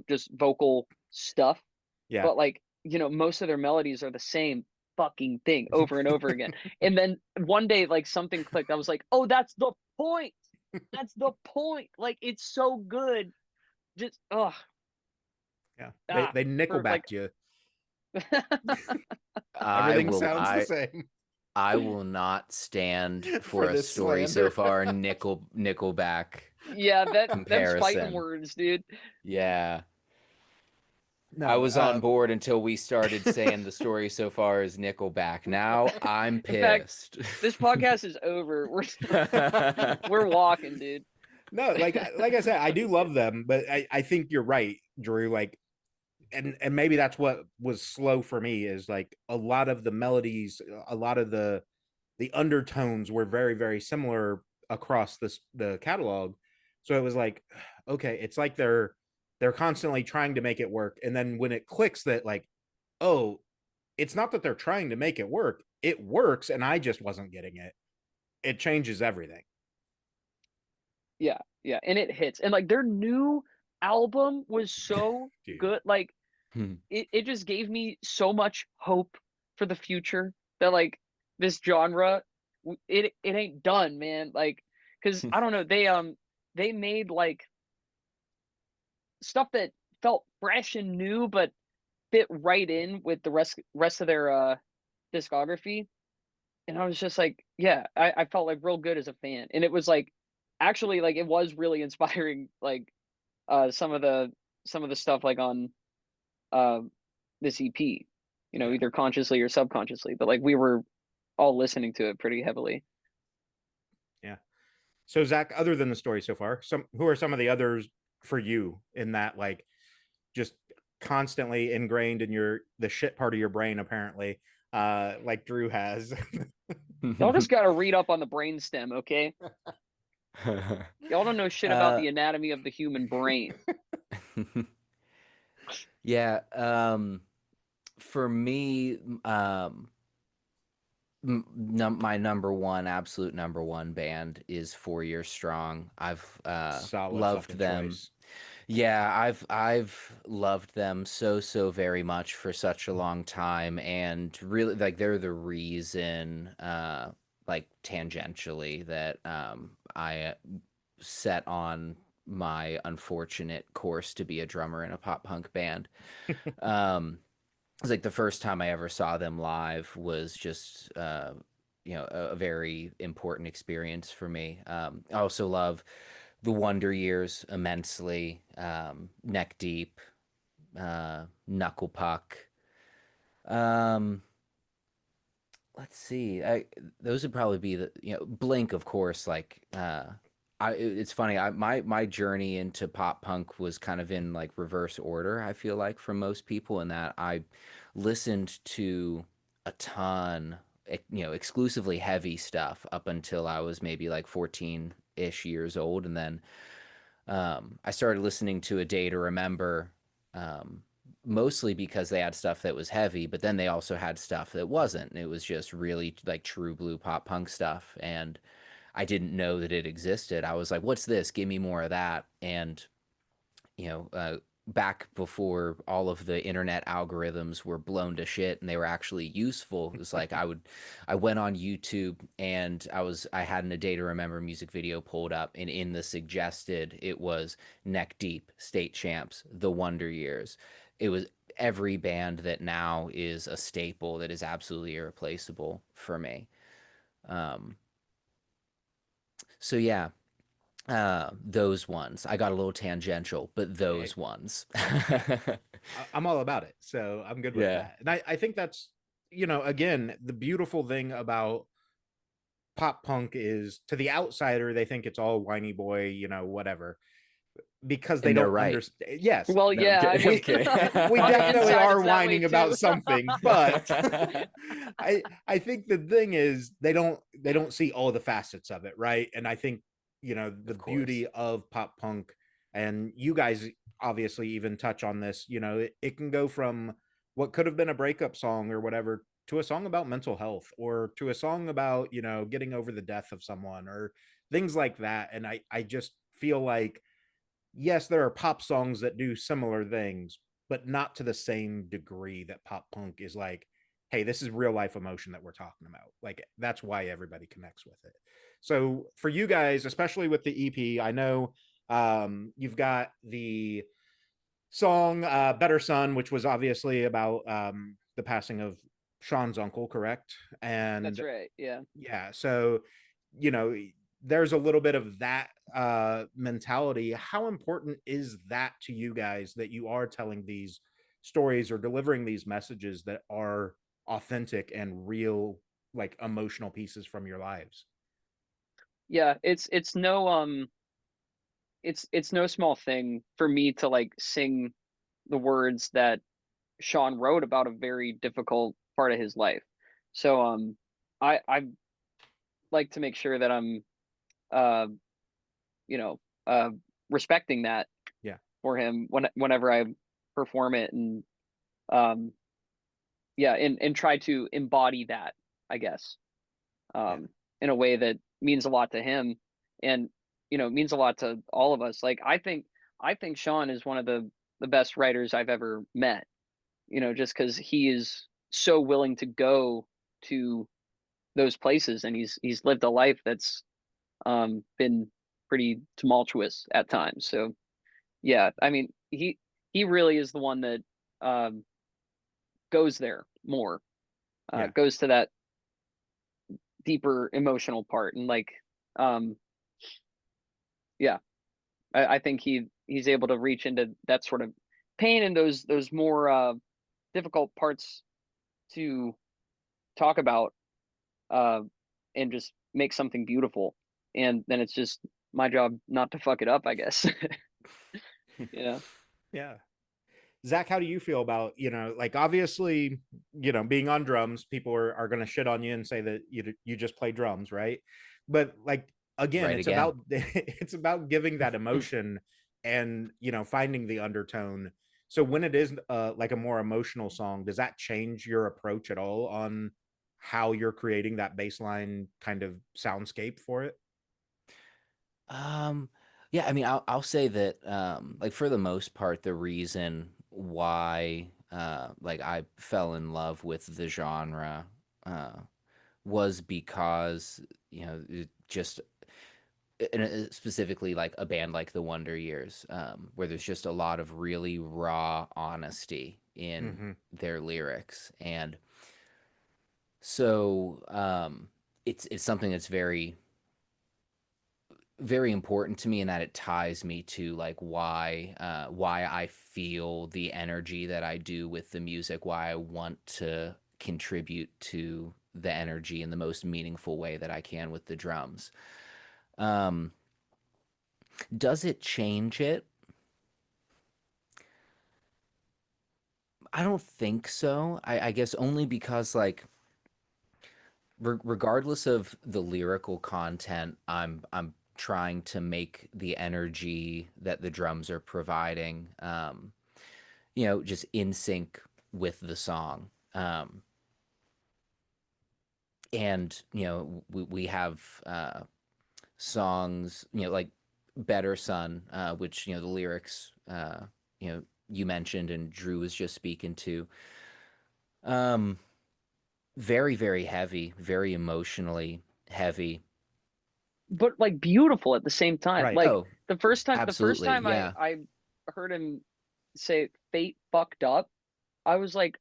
just vocal stuff. Yeah. But like, most of their melodies are the same fucking thing over and over again. And then one day like something clicked. I was like, "Oh, that's the point. That's the point. Like it's so good." Just Yeah. They ah they for like nickelbacked you. I Everything will sounds the I same I will not stand for for a this story so slander. far Nickelback yeah, that them's fighting comparison. words, dude. Yeah. I No, was on board until we started saying the story so far is Nickelback. Now I'm In fact, pissed. this podcast is over. We're walking, dude. no, like I said, I do love them, but I think you're right, Drew. Like, and maybe that's what was slow for me is like a lot of the melodies, a lot of the undertones were very, very similar across the catalog. So it was like, okay, it's like they're constantly trying to make it work. And then when it clicks that like, oh, it's not that they're trying to make it work, it works, and I just wasn't getting it. It changes everything. Yeah, yeah, and it hits. And like their new album was so Dude. good. Like Hmm. it just gave me so much hope for the future that like this genre it ain't done, man. Like cuz I don't know, they made like stuff that felt fresh and new but fit right in with the rest of their discography. And I was just like, yeah, I felt like real good as a fan. And it was like actually like it was really inspiring like some of the stuff like on uh this EP, Yeah. either consciously or subconsciously, but like we were all listening to it pretty heavily. Yeah. So Zach, other than the story so far, who are some of the others for you in that like just constantly ingrained in the shit part of your brain apparently, like Drew has. Y'all just gotta read up on the brainstem, okay? Y'all don't know shit about uh, the anatomy of the human brain. yeah, for me, My number one, absolute number one band is 4 Years Strong. I've Solid loved fucking them. choice. Yeah, I've loved them so very much for such a long time, and really like they're the reason, like tangentially, that I set on my unfortunate course to be a drummer in a pop punk band. Um, it's like the first time I ever saw them live was just a very important experience for me. I also love the Wonder Years immensely. Neck Deep, Knuckle Puck. Um, let's see. Those would probably be the Blink, of course. Like it's funny. My journey into pop punk was kind of in like reverse order. I feel like from most people, in that I listened to a ton, exclusively heavy stuff up until I was maybe like 14-ish years old, and then I started listening to A Day to Remember, um, mostly because they had stuff that was heavy, but then they also had stuff that wasn't. It was just really like true blue pop punk stuff, and I didn't know that it existed. I was like, "What's this? Give me more of that." And you know, uh, back before all of the internet algorithms were blown to shit and they were actually useful, it was like I went on YouTube and I had an A Day to Remember music video pulled up, and in the suggested, it was Neck Deep, State Champs, The Wonder Years. It was every band that now is a staple that is absolutely irreplaceable for me. Um, so yeah, those ones. I got a little tangential, but Hey, those ones. I'm all about it. So I'm good with Yeah. that. And I think that's, again, the beautiful thing about pop punk is, to the outsider, they think it's all whiny boy, whatever, because they And they're don't right. understand. Yes, Well, No, I'm yeah, I kidding. I'm mean, kidding. we on the definitely inside, are it's that way whining too. about something, but I think the thing is they don't see all the facets of it, right? And I think the Of course. beauty of pop punk, and you guys obviously even touch on this. It can go from what could have been a breakup song or whatever to a song about mental health, or to a song about getting over the death of someone, or things like that. And I just feel like, yes, there are pop songs that do similar things, but not to the same degree that pop punk is like, hey, this is real life emotion that we're talking about. Like, that's why everybody connects with it. So for you guys, especially with the EP, I know you've got the song Better Son, which was obviously about the passing of Sean's uncle, correct? That's And right. Yeah. yeah, so you know there's a little bit of that mentality. How important is that to you guys, that you are telling these stories or delivering these messages that are authentic and real, like emotional pieces from your lives? Yeah, it's no small thing for me to like sing the words that Sean wrote about a very difficult part of his life. So I like to make sure that I'm uh you know uh respecting that Yeah, for him whenever I perform it, and um yeah, and try to embody that, I guess, yeah, in a way that means a lot to him, and means a lot to all of us. Like I think Sean is one of the best writers I've ever met, just because he is so willing to go to those places, and he's lived a life that's been pretty tumultuous at times. So yeah, I mean, he really is the one that um goes there more, yeah, goes to that deeper emotional part, and like um yeah, I think he's able to reach into that sort of pain and those more difficult parts to talk about, uh and just make something beautiful, and then it's just my job not to fuck it up, I guess. Yeah. yeah. Zach, how do you feel about, like, obviously, being on drums, people are going to shit on you and say that you just play drums, right? But like, again, Right it's again. about it's about giving that emotion and, finding the undertone. So when it is like a more emotional song, does that change your approach at all on how you're creating that baseline kind of soundscape for it? Yeah, I mean, I'll say that, like for the most part, the reason why, like I fell in love with the genre, was because, it just, and specifically like a band like the Wonder Years, where there's just a lot of really raw honesty in Mm-hmm. their lyrics, and so, it's something that's very very important to me, in that it ties me to like why I feel the energy that I do with the music, why I want to contribute to the energy in the most meaningful way that I can with the drums. Um, does it change it? I don't think so. I guess only because like regardless of the lyrical content, I'm trying to make the energy that the drums are providing, just in sync with the song. And we have songs, like Better Sun, which the lyrics, you mentioned and Drew was just speaking to. Um, very very heavy, very emotionally heavy. but like beautiful at the same time. Right. Like Oh, the first time absolutely, I yeah. I heard him say "Fate fucked up," I was like,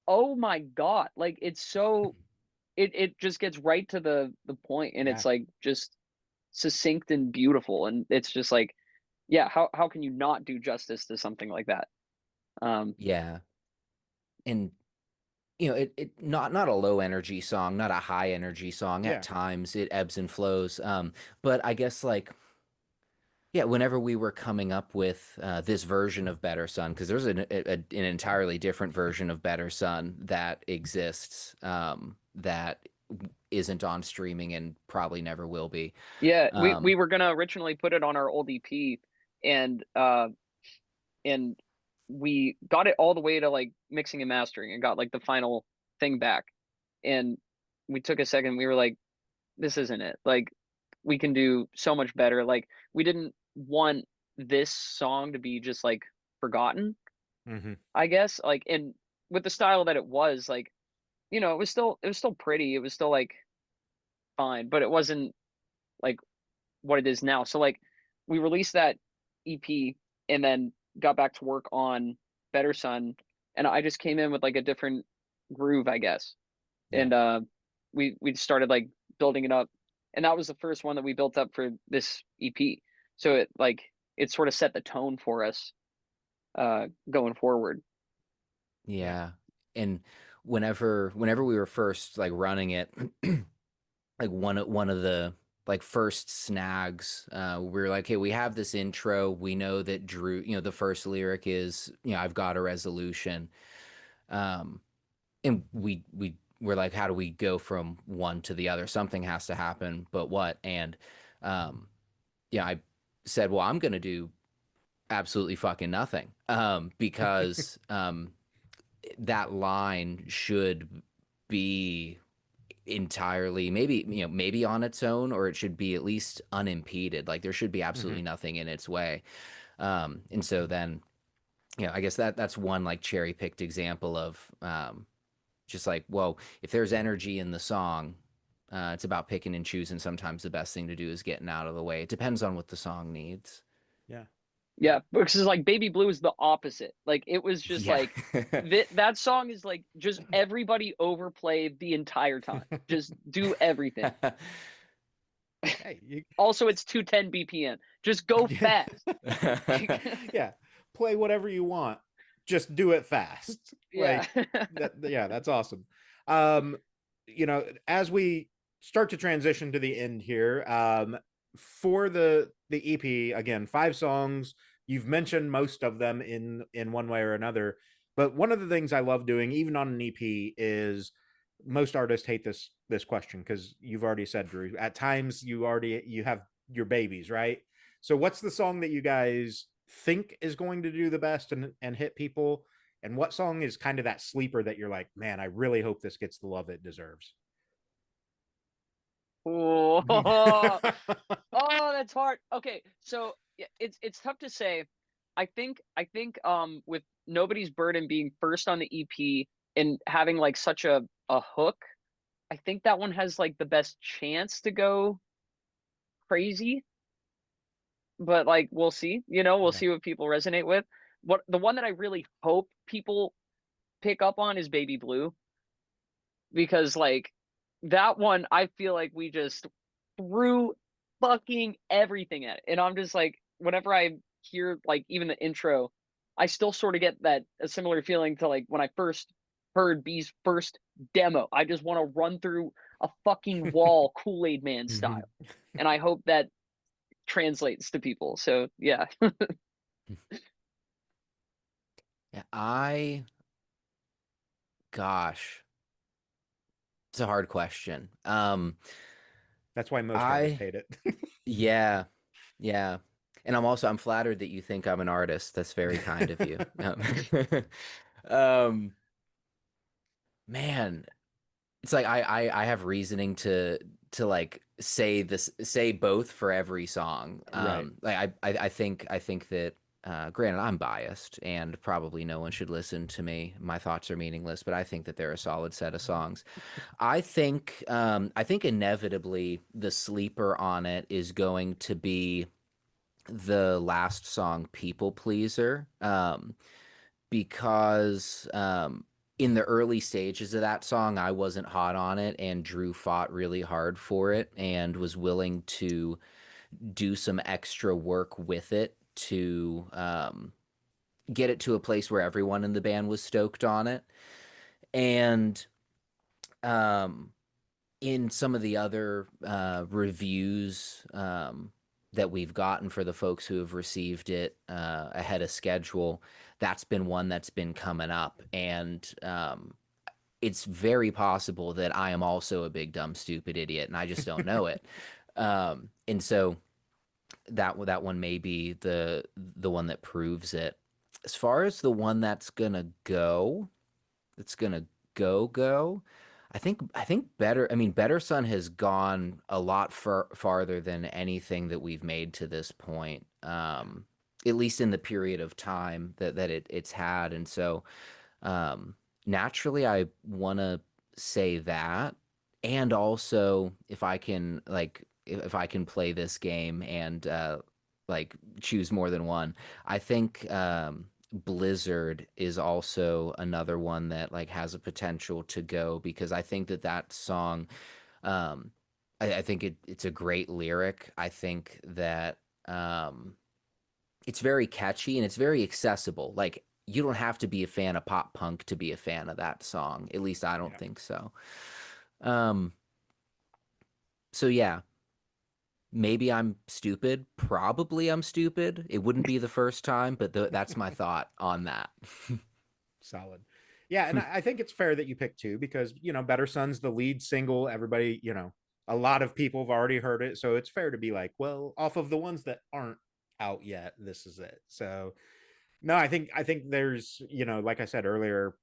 "Oh my God." Like it's so it just gets right to the point, and Yeah. it's like just succinct and beautiful, and it's just like, yeah, how can you not do justice to something like that? Um, Yeah. And it not a low energy song, not a high energy song. At Yeah. times it ebbs and flows. But I guess like, yeah, whenever we were coming up with this version of Better Sun, because there's an entirely different version of Better Sun that exists, that isn't on streaming and probably never will be. yeah, we Um, were gonna originally put it on our old EP, and and we got it all the way to like mixing and mastering and got like the final thing back, and we took a second. We were like, this isn't it. Like we can do so much better. Like we didn't want this song to be just like forgotten, Mm-hmm. I guess. Like, and with the style that it was, like, it was still pretty. It was still like fine, but it wasn't like what it is now. So like we released that EP and then got back to work on Better Sun, and I just came in with like a different groove, I guess. Yeah. And we started like building it up, and that was the first one that we built up for this EP. So it sort of set the tone for us going forward. Yeah. yeah. And whenever we were first like running it, like one of the like first snags, we were like, hey, we have this intro, we know that Drew, the first lyric is, I've got a resolution. um and we were like, how do we go from one to the other? Something has to happen, but what? And um yeah, I said, well, I'm gonna do absolutely fucking nothing, because that line should be entirely, maybe on its own, or it should be at least unimpeded. Like there should be Mm-hmm. absolutely nothing in its way. And so then, I guess that's one like cherry picked example of, just like, well, if there's energy in the song, it's about picking and choosing. Sometimes the best thing to do is getting out of the way. It depends on what the song needs. Yeah. Yeah. Yeah, because it's like Baby Blue is the opposite. Like it was just Yeah. like that song is like just everybody overplay the entire time. Just do everything. Hey, you, Also, it's 210 BPM. Just go fast. yeah. Play whatever you want. Just do it fast. Yeah. Like that. Yeah, that's awesome. As we start to transition to the end here, for the EP, again, 5 songs. You've mentioned most of them in one way or another. But one of the things I love doing, even on an EP, is most artists hate this question because you've already said, Drew, at times you have your babies, right? So what's the song that you guys think is going to do the best and hit people, And what song is kind of that sleeper that you're like, man, I really hope this gets the love it deserves? Oh, oh, that's hard. Okay, so yeah, it's tough to say. I think with Nobody's Burden being first on the EP and having like such a hook, I think that one has like the best chance to go crazy. But like we'll see, we'll Yeah. see what people resonate with. What the one that I really hope people pick up on is Baby Blue, because like that one I feel like we just threw fucking everything at it. And I'm just like, whenever I hear like even the intro, I still sort of get that a similar feeling to like when I first heard B's first demo. I just want to run through a fucking wall Kool-Aid Man style. And I hope that translates to people. So yeah. Yeah, gosh, it's a hard question. That's why most artists I hate it. Yeah, yeah. And I'm flattered that you think I'm an artist. That's very kind of you. Um, man, it's like I have reasoning to like say both for every song. Right. Like I think that granted I'm biased and probably no one should listen to me. My thoughts are meaningless, but I think that they're a solid set of songs. I think inevitably the sleeper on it is going to be the last song, People Pleaser, because in the early stages of that song, I wasn't hot on it, and Drew fought really hard for it and was willing to do some extra work with it to get it to a place where everyone in the band was stoked on it. And um, in some of the other reviews that we've gotten for the folks who have received it ahead of schedule, that's been one that's been coming up. And it's very possible that I am also a big, dumb, stupid idiot, and I just don't know it. And so that one may be the one that proves it. As far as the one that's gonna go. I think Better Sun has gone a lot farther than anything that we've made to this point. At least in the period of time that it's had. And so naturally I want to say that. And also if I can play this game and like choose more than one, I think Blizzard is also another one that like has a potential to go, because I think that song, um, I think it's a great lyric. I think that it's very catchy and it's very accessible. Like you don't have to be a fan of pop punk to be a fan of that song. At least I don't Yeah. think so. Um, so yeah, maybe I'm stupid. Probably I'm stupid. It wouldn't be the first time, but that's my thought on that. Solid. Yeah, and I think it's fair that you pick two because Better Sun's the lead single. Everybody, a lot of people have already heard it, so it's fair to be like, well, off of the ones that aren't out yet, this is it. So no, I think there's, like I said earlier,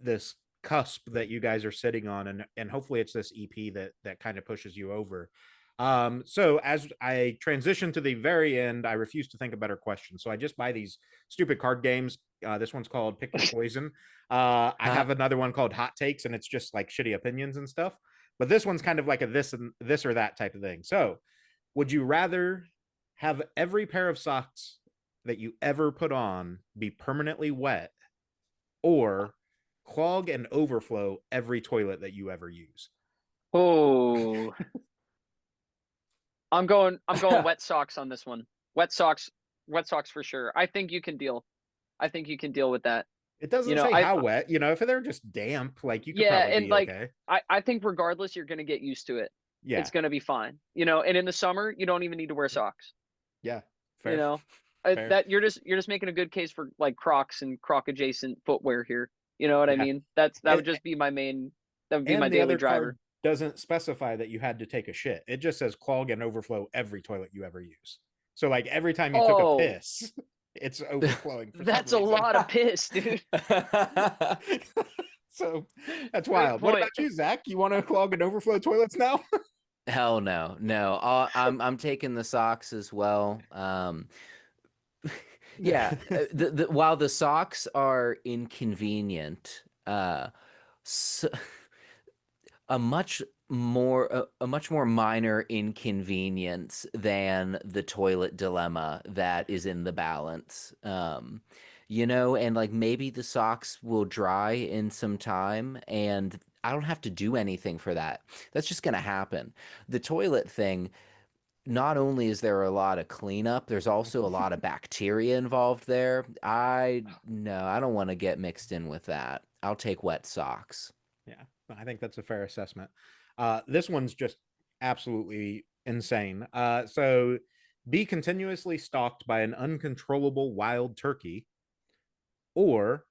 this cusp that you guys are sitting on, and hopefully it's this EP that kind of pushes you over. So as I transition to the very end, I refuse to think a better question. So I just buy these stupid card games. This one's called Pick Your Poison. I have another one called Hot Takes, and it's just like shitty opinions and stuff. But this one's kind of like a this or that type of thing. So, would you rather have every pair of socks that you ever put on be permanently wet, or clog and overflow every toilet that you ever use? Oh, I'm going wet socks on this one. Wet socks, wet socks for sure. I think you can deal. I think you can deal with that. It You doesn't know, say I how wet, if they're just damp, like you could yeah, probably and be like okay. I think regardless you're gonna get used to it. Yeah. It's gonna be fine. And in the summer you don't even need to wear socks. Yeah. You Fair. know, Fair. that you're just making a good case for like Crocs and Croc adjacent footwear here. You know what I Yeah. mean? That And, would just be my main. That would be my and the daily other driver. card doesn't specify that you had to take a shit. It just says clog and overflow every toilet you ever use. So like every time you took a Oh, piss, It's overflowing. For That's a some reason. lot of piss, dude. So that's Great wild. What point. about you, Zach? You want to clog and overflow toilets now? Hell no, no. I'm taking the socks as well. Yeah, while the socks are inconvenient, so, a much more minor inconvenience than the toilet dilemma that is in the balance. And like maybe the socks will dry in some time and I don't have to do anything for that. That's just gonna happen. The toilet thing, not only is there a lot of cleanup, there's also a lot of bacteria involved there. No, I don't want to get mixed in with that. I'll take wet socks. Yeah, I think that's a fair assessment. This one's just absolutely insane. So be continuously stalked by an uncontrollable wild turkey, or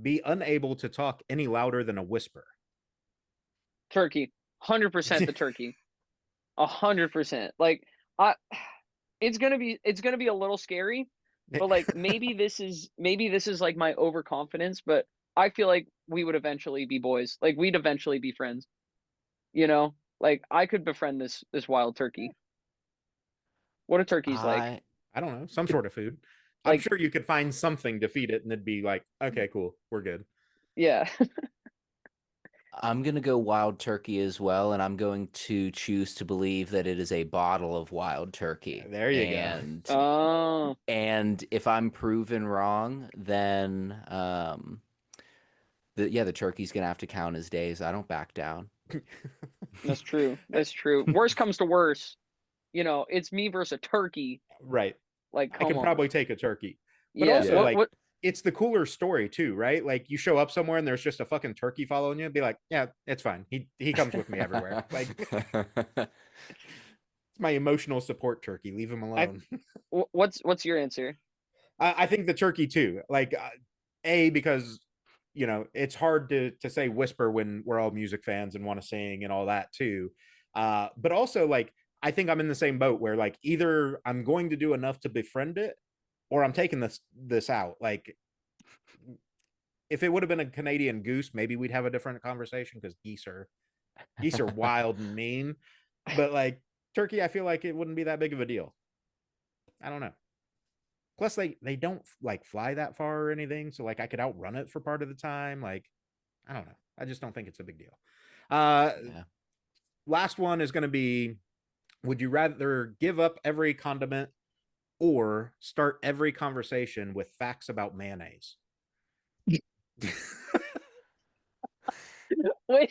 be unable to talk any louder than a whisper. Turkey. 100% the turkey. 100%. Like I it's gonna be a little scary, but like maybe this is like my overconfidence, but I feel like we would eventually be boys. Like we'd eventually be friends. You know? Like I could befriend this wild turkey. What are turkeys like? I don't know, some sort of food. I'm Like sure you could find something to feed it and it'd be like, okay, cool, we're good. yeah. I'm going to go wild turkey as well, and I'm going to choose to believe that it is a bottle of wild turkey. There you go. Oh. And if I'm proven wrong, then the turkey's going to have to count his days. I don't back down. That's true. That's true. Worst comes to worst, it's me versus a turkey. Right. Like, I come can on. probably take a turkey. But Yeah. also, like, What? it's the cooler story too, right? Like you show up somewhere and there's just a fucking turkey following you, be like, yeah, it's fine. He comes with me everywhere. Like it's my emotional support turkey. Leave him alone. What's your answer? I think the turkey too. Like because it's hard to say whisper when we're all music fans and want to sing and all that too. But also like I think I'm in the same boat where like either I'm going to do enough to befriend it or I'm taking this out. Like if it would have been a Canadian goose, maybe we'd have a different conversation because geese are wild and mean. But like turkey, I feel like it wouldn't be that big of a deal. I don't know. Plus, they don't like fly that far or anything, so like I could outrun it for part of the time. Like, I don't know. I just don't think it's a big deal. Yeah. Last one is going to be: would you rather give up every condiment or start every conversation with facts about mayonnaise? Wait.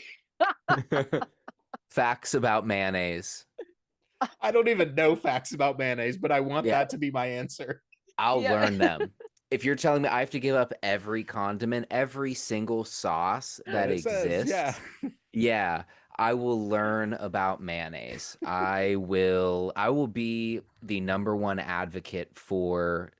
Facts about mayonnaise. I don't even know facts about mayonnaise, but I want Yeah. that to be my answer. I'll Yeah. learn them. If you're telling me I have to give up every condiment, every single sauce that It says, exists, yeah, I will learn about mayonnaise. I will be the number one advocate for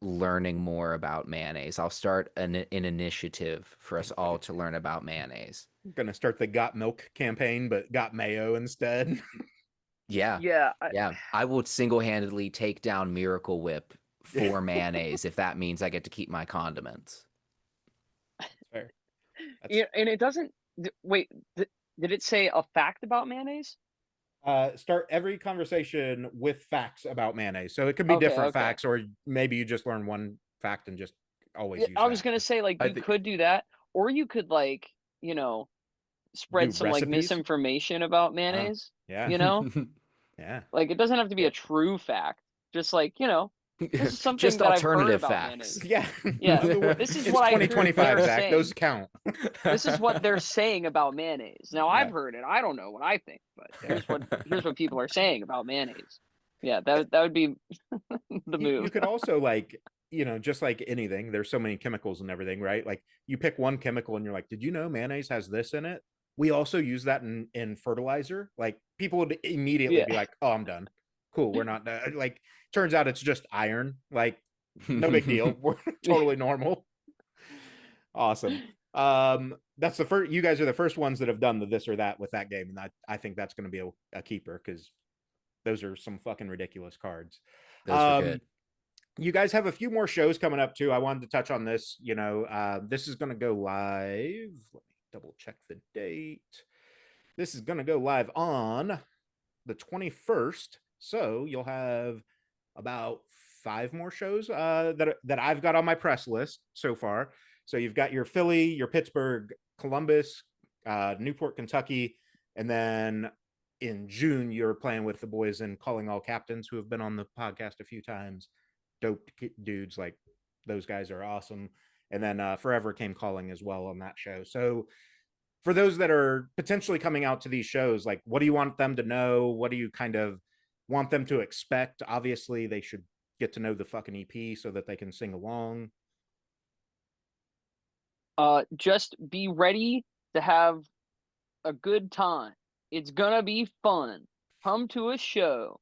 learning more about mayonnaise. I'll start an initiative for us all to learn about mayonnaise. I'm gonna start the Got Milk campaign, but got mayo instead. Yeah. Yeah. Yeah. I will single-handedly take down Miracle Whip for mayonnaise if that means I get to keep my condiments. Fair. Yeah, and it doesn't. Wait, did it say a fact about mayonnaise? Start every conversation with facts about mayonnaise. So it could be Okay, different okay. facts, or maybe you just learn one fact and just always use I was that. gonna say like I you think- could do that, or you could like spread Do some like recipes? misinformation about mayonnaise. Yeah. Yeah. Like it doesn't have to be a true fact. Just like this is something Just that I've heard alternative about facts. mayonnaise. Yeah. Yeah, this is It's what I heard 2025, they're Zach. saying. Those count. This is what they're saying about mayonnaise. Now I've Yeah. heard it. I don't know what I think, but here's what people are saying about mayonnaise. Yeah, that would be the You move. could also like, just like anything, there's so many chemicals and everything, right? Like you pick one chemical and you're like, did you know mayonnaise has this in it? We also use that in fertilizer. Like people would immediately Yeah. be like, oh, I'm done. Cool. We're not done. Like turns out it's just iron. Like no big deal. We're totally normal. Awesome. That's the first, you guys are the first ones that have done the this or that with that game. And I think that's going to be a keeper because those are some fucking ridiculous cards. Those are good. you guys have a few more shows coming up too. I wanted to touch on this. This is going to go live. Let me double check the date. This is going to go live on the 21st. So you'll have about 5 more shows that I've got on my press list so far. So you've got your Philly, your Pittsburgh, Columbus, Newport, Kentucky, and then in June you're playing with the boys in Calling All Captains, who have been on the podcast a few times. Dope dudes, like those guys are awesome. And then Forever Came Calling as well on that show. So for those that are potentially coming out to these shows, like, what do you want them to know? What do you kind of want them to expect? Obviously they should get to know the fucking EP so that they can sing along. Just be ready to have a good time. It's gonna be fun. Come to a show.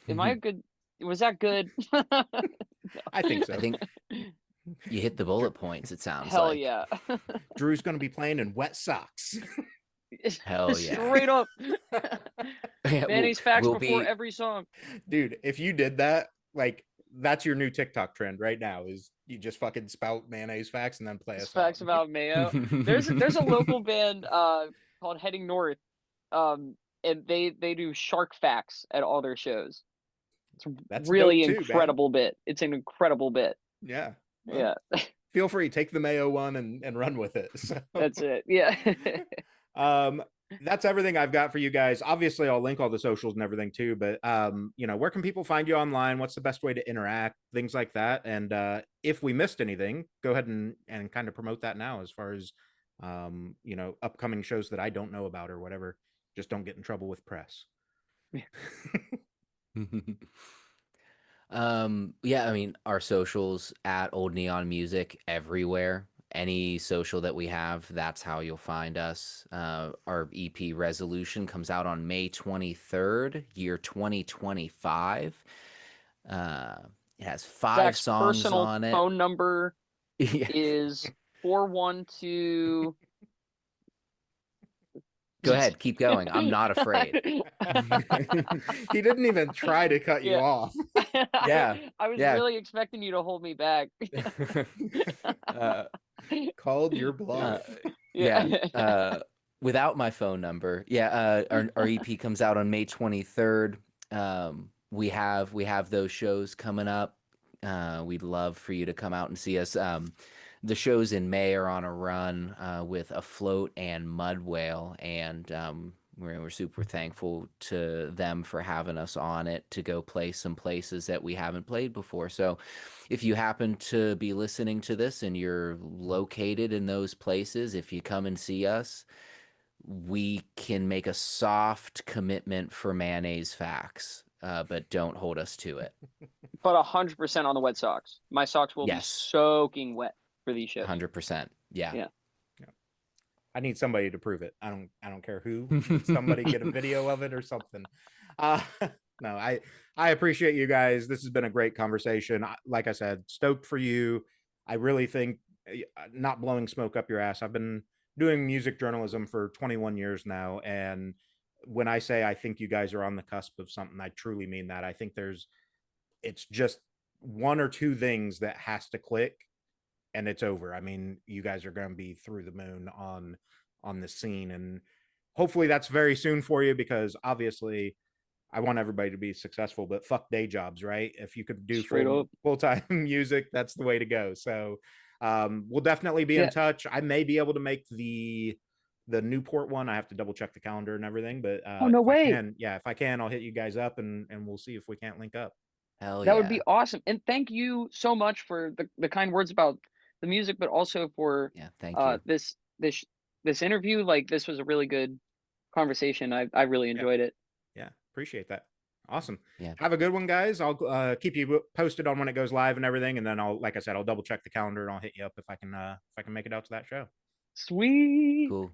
Am I good? Was that good? I think so. I think you hit the bullet points, it sounds Hell like. yeah. Drew's going to be playing in wet socks. Hell yeah. Straight up. Yeah, Mayonnaise facts we'll before be- every song. Dude, if you did that, like, that's your new TikTok trend right now, is you just fucking spout mayonnaise facts and then play a Just song. facts about mayo. There's a local band called Heading North. And they do shark facts at all their shows. It's That's really dope too, man. incredible bit. It's an incredible bit. Yeah. Well, Yeah. Feel free, take the mayo one and run with it. So. That's it. Yeah. That's everything I've got for you guys. Obviously I'll link all the socials and everything too, but where can people find you online? What's the best way to interact, things like that? And if we missed anything, go ahead and kind of promote that now, as far as upcoming shows that I don't know about or whatever. Just don't get in trouble with press. Yeah, I mean, our socials at Old Neon Music everywhere. Any social that we have, that's how you'll find us. Our EP Resolution comes out on May 23rd, year 2025. It has 5 Zach's songs personal on it. phone number Yeah. is 412. Go ahead, keep going. I'm not afraid. He didn't even try to cut you Yeah. off. Yeah, I was yeah. really expecting you to hold me back. Called your bluff. Yeah. Without my phone number. Yeah, our EP comes out on May 23rd. We have those shows coming up. We'd love for you to come out and see us. The shows in May are on a run with Afloat and Mud Whale, and we're super thankful to them for having us on it to go play some places that we haven't played before. So if you happen to be listening to this and you're located in those places, if you come and see us, we can make a soft commitment for mayonnaise facts, but don't hold us to it. But 100% on the wet socks. My socks will Yes. be soaking wet for these shows. 100%. Yeah. Yeah. I need somebody to prove it. I don't care who. Somebody get a video of it or something. No, I appreciate you guys. This has been a great conversation. Like I said, stoked for you. I really think, not blowing smoke up your ass, I've been doing music journalism for 21 years now, and when I say I think you guys are on the cusp of something, I truly mean that. I think it's just 1 or 2 things that has to click and it's over. I mean, you guys are going to be through the moon on the scene, and hopefully that's very soon for you, because obviously I want everybody to be successful, but fuck day jobs, right? If you could do Straight up. full-time music, that's the way to go. So we'll definitely be in touch. I may be able to make the Newport one. I have to double check the calendar and everything, but Oh, no way. if I can, I'll hit you guys up and we'll see if we can't link up. Hell That yeah. would be awesome. And thank you so much for the kind words about the music, but also for Yeah, thank you. this interview. Like, this was a really good conversation. I really enjoyed it. Yeah, appreciate that. Awesome. Yeah. Have a good one, guys. I'll keep you posted on when it goes live and everything, and then like I said, I'll double check the calendar and I'll hit you up if I can make it out to that show. Sweet. Cool.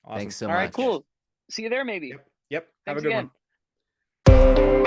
Awesome. Thanks so All much. right, cool. See you there, maybe. Yep. Have a Thanks good again. one.